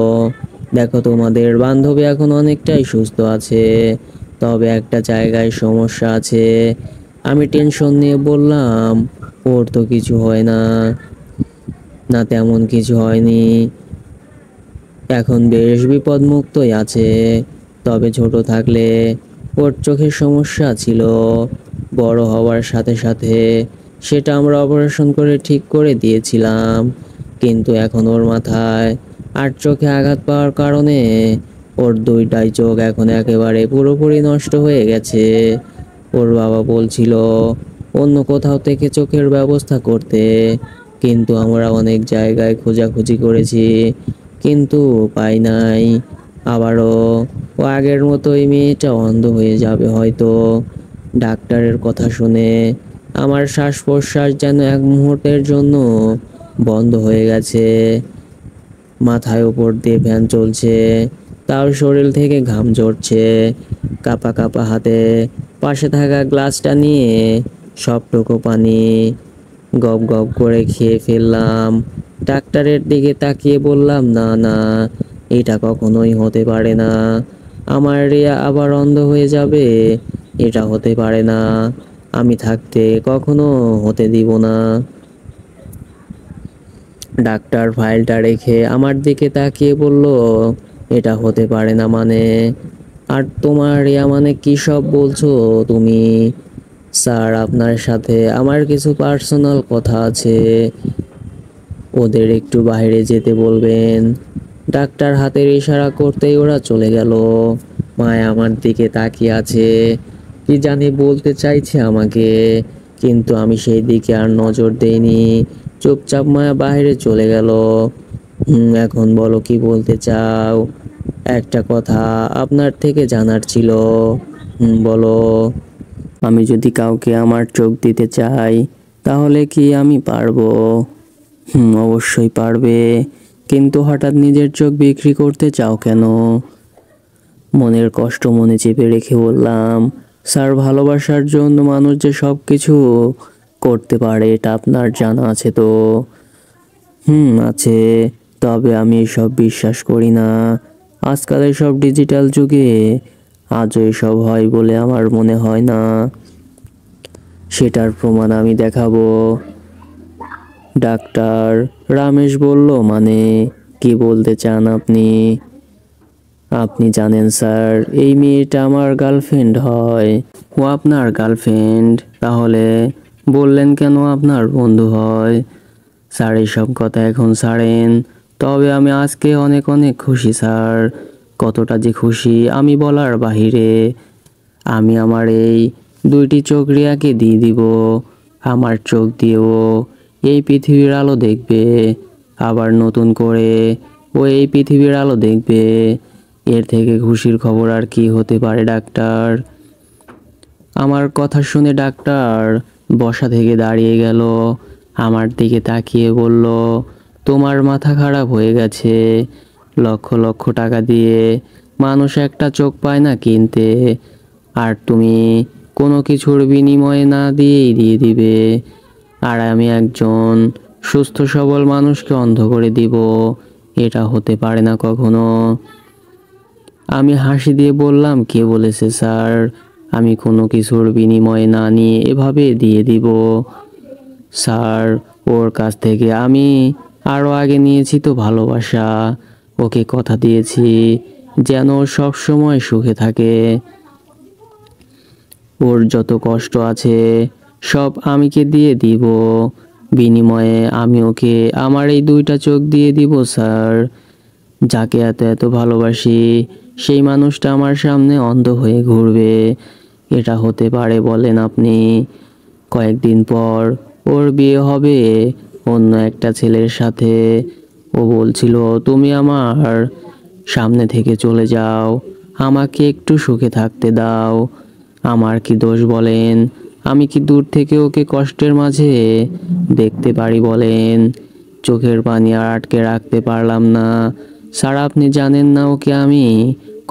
দেখো তোমাদের বান্ধবী এখন অনেকটাই সুস্থ আছে, তবে একটা জায়গায় সমস্যা আছে। আমি টেনশন নিয়ে বললাম, ওর তো কিছু হয় না। না তেমন কিছু হয়নি, এখন বেশ বিপদমুক্তই আছে, তবে ছোট থাকলে ওর চোখের সমস্যা ছিল, বড় হওয়ার সাথে সাথে সেটা আমরা অপারেশন করে ঠিক করে দিয়েছিলাম, কিন্তু এখন ওর মাথায় আর চোখে আঘাত পাওয়ার কারণে ওর দুইটাই চোখ এখন একেবারে পুরোপুরি নষ্ট হয়ে গেছে। ওর বাবা বলছিল অন্য কোথাও থেকে চোখের ব্যবস্থা করতে, কিন্তু আমরা অনেক জায়গায় খোঁজাখুঁজি করেছি, কিন্তু পাই নাই। আবারও ও আগের মতোই মেয়েটা অন্ধ হয়ে যাবে হয়তো। ডাক্তারের কথা শুনে আমার শ্বাস প্রশ্বাস যেন এক মুহূর্তের জন্য বন্ধ হয়ে গেছে। মাথায় উপর দিয়ে ফ্যান চলছে, তার শরীর থেকে ঘাম ঝরছে। কাঁপা কাঁপা হাতে পাশে থাকা গ্লাসটা নিয়ে সবটুকু পানি গপ গপ করে খেয়ে ফেললাম। ডাক্তারের দিকে তাকিয়ে বললাম, না না, এটা কখনোই হতে পারে না, আমার রিয়া আবার অন্ধ হয়ে যাবে, এটা হতে পারে না, আমি থাকতে কখনো হতে দিব না। ডাক্তার ফাইলটা রেখে আমার দিকে তাকিয়ে বলল, এটা হতে পারে না মানে? আর তোমার রিয়া মানে কি সব বলছো তুমি? স্যার আপনার সাথে আমার কিছু পার্সোনাল কথা আছে, ওদের একটু বাইরে যেতে বলবেন। ডাক্তার হাতের ইশারা করতেই ওরা চলে গেল। মায়া আমার দিকে তাকিয়ে আছে, কি জানি বলতে চাইছে আমাকে, কিন্তু আমি সেই দিকে আর নজর দেইনি। চুপচাপ মায়া বাইরে চলে গেল। এখন বলো কি বলতে চাও? একটা কথা আপনার থেকে জানার ছিল। বলো। আমি যদি কাউকে আমার চোখ দিতে চাই, তাহলে কি আমি পারবো? অবশ্যই পারবে, কিন্তু হঠাৎ নিজের চোখ বিক্রি করতে চাও কেন? মনের কষ্ট মনে চেপে রেখে বললাম, স্যার ভালোবাসার জন্য মানুষ যে সব কিছু করতে পারে এটা আপনার জানা আছে তো? আছে, তবে আমি এসব বিশ্বাস করি না। আজকাল এসব ডিজিটাল যুগে আজও এসব হয় বলে আমার মনে হয় না। সেটার প্রমাণ আমি দেখাবো। ডাক্তার রামেশ বলল, মানে কি বলতে চান আপনি? আপনি জানেন স্যার, এই মেয়েটা আমার গার্লফ্রেন্ড হয়। ও আপনার গার্লফ্রেন্ড? তাহলে বললেন কেন আপনার বন্ধু হয়? স্যার এইসব কথা এখন ছাড়েন, তবে আমি আজকে অনেক অনেক খুশি স্যার। কতটা যে খুশি আমি বলার বাহিরে। আমি আমার এই দুইটি চোখ রিয়াকে দিয়ে দিব, আমার চোখ দিয়েও এই পৃথিবীর আলো দেখবে, আবার নতুন করে ও এই পৃথিবীর আলো দেখবে। এর থেকে খুশির খবর আর কি হতে পারে ডাক্তার? আমার কথা শুনে ডাক্তার বসা থেকে দাঁড়িয়ে গেল, আমার দিকে তাকিয়ে বলল, তোমার মাথা খারাপ হয়ে গেছে। লক্ষ লক্ষ টাকা দিয়ে মানুষ একটা চোখ পায় না কিনতে, আর তুমি কোনো কিছুর বিনিময়ে না দিয়েই দিয়ে দিবে। আর আমি একজন সুস্থ সবল মানুষকে অন্ধ করে দিব, এটা হতে পারে না কখনো। আমি হাসি দিয়ে বললাম, কে বলেছে স্যার আমি কোনো কিছুর বিনিময়ে না নিয়ে এভাবে দিয়ে দিব? স্যার, ওর কাছ থেকে আমি আরও আগে নিয়েছি তো ভালোবাসা। ওকে কথা দিয়েছি যেন ও সব সময় সুখে থাকে। ওর যত কষ্ট আছে সব আমিকে দিয়ে দিব, বিনিময়ে আমি ওকে আমার এই দুইটা চোখ দিয়ে দিব স্যার। যাকে এত এত ভালোবাসি সেই মানুষটা আমার সামনে অন্ধ হয়ে ঘুরবে, এটা হতে পারে বলেন আপনি? কয়েকদিন পর ওর বিয়ে হবে অন্য একটা ছেলের সাথে। ও বলছিল, তুমি আমার সামনে থেকে চলে যাও, আমাকে একটু সুখে থাকতে দাও। আমার কি দোষ বলেন? আমি কি দূর থেকে ওকে কষ্টের মাঝে দেখতে পারি বলেন? চোখের পানি আর আটকে রাখতে পারলাম না। স্যার, আপনি জানেন না ওকে আমি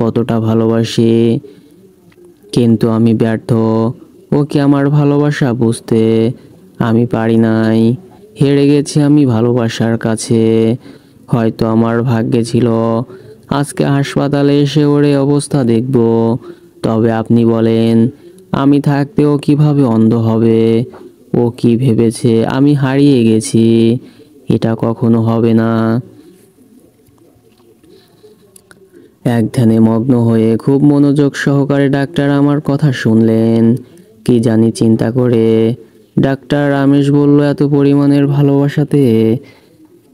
কতটা ভালোবাসি, কিন্তু আমি ব্যর্থ ওকে আমার ভালোবাসা বুঝতে। আমি পারি নাই, হেরে গেছি আমি ভালোবাসার কাছে। হয়তো আমার ভাগ্যে ছিল আজকে হাসপাতালে এসে ওর এই অবস্থা দেখব। তবে আপনি বলেন, আমি থাকতে ও কিভাবে অন্ধ হবে? ও কি ভেবেছে আমি হারিয়ে গেছি? এটা কখনো হবে না। এক ধ্যানে মগ্ন হয়ে খুব মনোযোগ সহকারে ডাক্তার আমার কথা শুনলেন। কি জানি চিন্তা করে ডাক্তার রমেশ বলল, এত পরিমাণের ভালোবাসাতে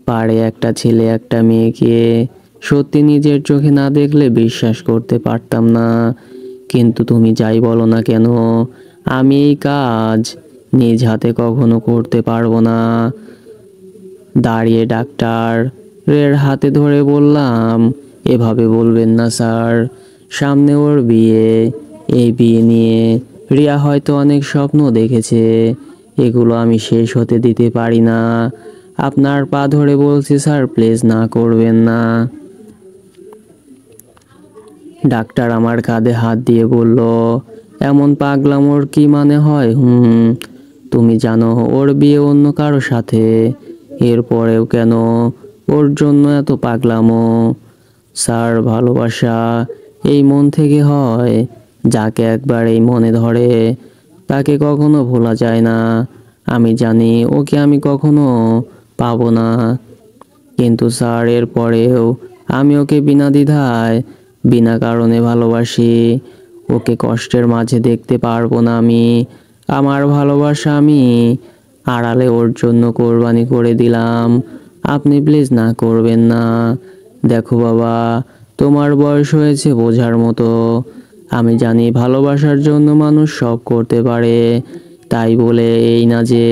পারে একটা ছেলে একটা মেয়েকে? সত্যি নিজের চোখে না দেখলে বিশ্বাস করতে পারতাম না। কিন্তু তুমি যাই বলো না কেন, আমি এই কাজ নিজ হাতে কখনো করতে পারবো না। দাঁড়িয়ে ডাক্তার এর হাতে ধরে বললাম, এভাবে বলবেন না স্যার, সামনে ওর বিয়ে। এই বিয়ে নিয়ে রিয়া হয়তো অনেক স্বপ্ন দেখেছে, এগুলো আমি শেষ হতে দিতে পারি না। আপনার পা ধরে বলছি স্যার, প্লিজ না করবেন না। ডাক্তার আমার কাঁধে হাত দিয়ে বলল, এমন পাগলামোর কি মানে হয়? তুমি জানো ওর বিয়ে অন্য কারো সাথে, এরপরেও কেন ওর জন্য এত পাগলামো? স্যার, ভালোবাসা এই মন থেকে হয়। যাকে একবার এই মনে ধরে তাকে কখনো ভোলা যায় না। আমি জানি ওকে আমি কখনো পাবো না, কিন্তু স্যার এরপরেও আমি ওকে বিনা দ্বিধায় বিনা কারণে ভালোবাসি। ওকে কষ্টের মাঝে দেখতে পারবো না আমি। আমার ভালোবাসা আমি আড়ালে ওর জন্য কোরবানি করে দিলাম। আপনি প্লিজ না করবেন না। দেখো বাবা, তোমার বয়স হয়েছে বোঝার মতো। আমি জানি ভালোবাসার জন্য মানুষ সব করতে পারে, তাই বলে এই না যে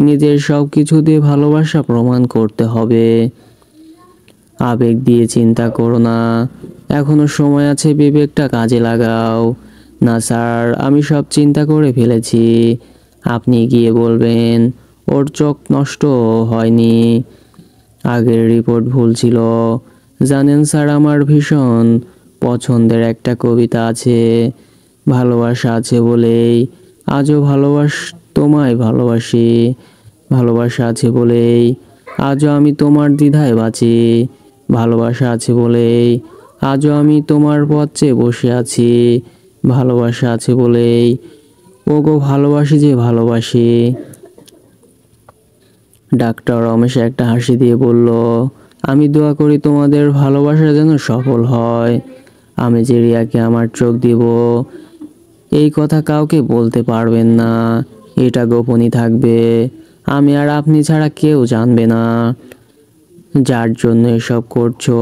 নিজের সব কিছু দিয়ে ভালোবাসা প্রমাণ করতে হবে। আবেগ দিয়ে চিন্তা করো না, এখনো সময় আছে, বিবেকটা কাজে লাগাও। না স্যার, আমি সব চিন্তা করে ফেলেছি। আপনি গিয়ে বলবেন ওর চোখ নষ্ট হয়নি, আগের রিপোর্ট ভুল ছিল। জানেন স্যার, আমার ভীষণ পছন্দের একটা কবিতা আছে, ভালোবাসা আছে বলেই আজও তোমায় ভালোবাসি। ভালোবাসা আছে বলেই আজও আমি তোমার দ্বিধায় বাঁচি। ভালোবাসা আছে বলেই আজও আমি তোমার পথ চেয়ে বসে আছি। ভালোবাসা আছে বলেই ওগো ভালোবাসি যে ভালোবাসি। ডাক্তার রমেশ একটা হাসি দিয়ে বলল, আমি দোয়া করি তোমাদের ভালোবাসা যেন সফল হয়। আমি যে রিয়াকে আমার চোখ দিব এই কথা কাউকে বলতে পারবেন না, এটা গোপনই থাকবে। আমি আর আপনি ছাড়া কেউ জানবে না। যার জন্য এসব করছো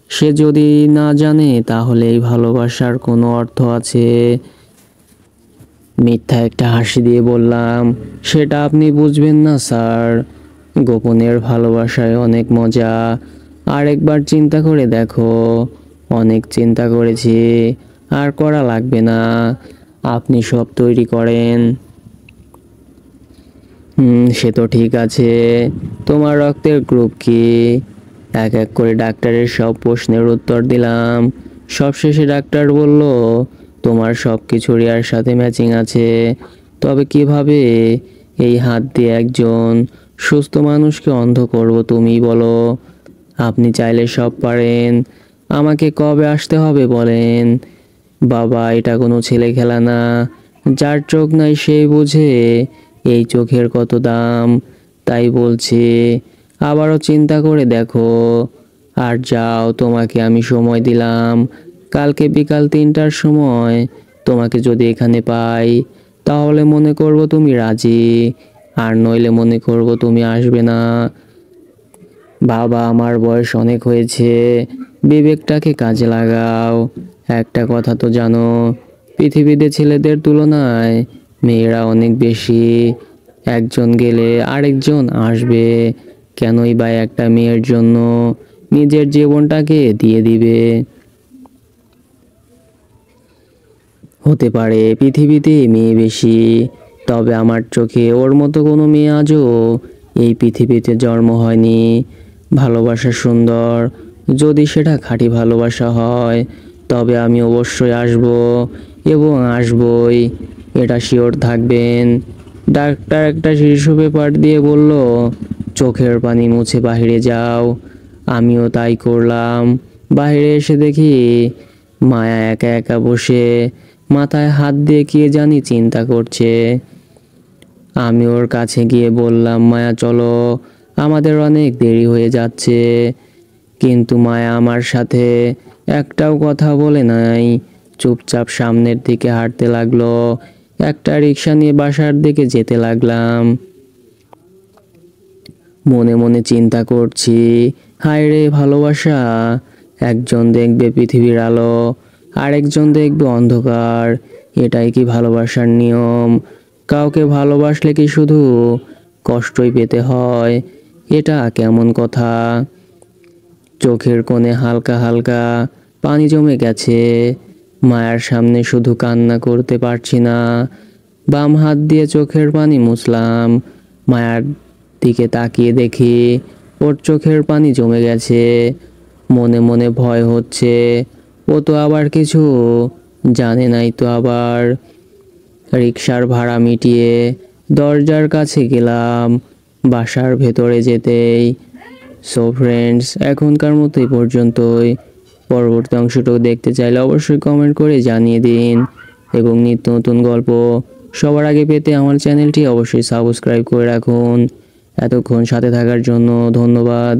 সে যদি না জানে তাহলে এই ভালোবাসার কোনো অর্থ আছে? মিথ্যা একটা হাসি দিয়ে বললাম, সেটা আপনি বুঝবেন না স্যার। গোপনের ভালোবাসায় অনেক মজা। আরেকবার চিন্তা করে দেখো, অনেক চিন্তা করেছি, আর করা লাগবে না, আপনি সব তৈরি করেন। সে তো ঠিক আছে, তোমার রক্তের গ্রুপ কি? এক এক করে ডাক্তারের সব প্রশ্নের উত্তর দিলাম। সবশেষে ডাক্তার বলল, তোমার সব কিছুরই এর সাথে ম্যাচিং আছে। তবে কিভাবে এই হাত দিয়ে একজন সুস্থ মানুষকে অন্ধ করব তুমি বলো? আপনি চাইলে সব পারেন, আমাকে কবে আসতে হবে বলেন? বাবা, এটা কোনো ছেলে খেলা না, যার চোখ নাই সেই বুঝে এই চোখের কত দাম। তাই বলছি, আবারও চিন্তা করে দেখো। আর যাও, তোমাকে আমি সময় দিলাম, কালকে বিকাল 3টার সময় তোমাকে যদি এখানে পাই, তাহলে মনে করব তুমি রাজি, আর নইলে মনে করব তুমি আসবে না। বাবা, আমার বয়স অনেক হয়েছে, বিবেকটাকে কাজে লাগাও। একটা কথা তো জানো, পৃথিবীতে ছেলেদের তুলনায় মেয়েরা অনেক বেশি। একজন গেলে আরেকজন আসবে, কেনই বা একটা মেয়ের জন্য নিজের জীবনটাকে দিয়ে দিবে? হতে পারে পৃথিবীতে মেয়ে বেশি, তবে আমার চোখে ওর মতো কোনো মেয়ে আজও এই পৃথিবীতে জন্ম হয়নি। ভালোবাসা সুন্দর, যদি সেটা খাঁটি ভালোবাসা হয়, তবে আমি অবশ্যই আসব, এবং আসবই, এটা শিওর থাকবেন। ডাক্তার একটা শিশু পেপার দিয়ে বলল, চোখের পানি মুছে বাইরে যাও। আমিও তাই করলাম। বাইরে এসে দেখি মায়া একা একা বসে মাথায় হাত দিয়ে কে জানি চিন্তা করছে। আমি ওর কাছে গিয়ে বললাম, মায়া চলো, আমাদের অনেক দেরি হয়ে যাচ্ছে। কিন্তু মায়া আমার সাথে একটাও কথা বলে নাই, চুপচাপ সামনের দিকে হাঁটতে লাগলো। একটা রিক্সা নিয়ে বাসার দিকে যেতে লাগলাম। মনে মনে চিন্তা করছি, হায় রে ভালোবাসা, একজন দেখবে পৃথিবীর আলো, আরেকজন দেখবে অন্ধকার। এটাই কি ভালোবাসার নিয়ম? কাউকে ভালোবাসলে কি শুধু কষ্টই পেতে হয়? এটা কেমন কথা? চোখের কোণে হালকা হালকা পানি জমে গেছে। মায়ার সামনে শুধু কান্না করতে পারছি না। বাম হাত দিয়ে চোখের পানি মুছলাম। মায়ার দিকে তাকিয়ে দেখি ওর চোখের পানি জমে গেছে। মনে মনে ভয় হচ্ছে, ও তো আবার কিছু জানে নাই তো আবার। রিক্সার ভাড়া মিটিয়ে দরজার কাছে গেলাম বাসার ভেতরে যেতেই। সো ফ্রেন্ডস, এখনকার মতো এই পর্যন্তই। পরবর্তী অংশটুকু দেখতে চাইলে অবশ্যই কমেন্ট করে জানিয়ে দিন, এবং নিত্য নতুন গল্প সবার আগে পেতে আমার চ্যানেলটি অবশ্যই সাবস্ক্রাইব করে রাখুন। এতক্ষণ সাথে থাকার জন্য ধন্যবাদ।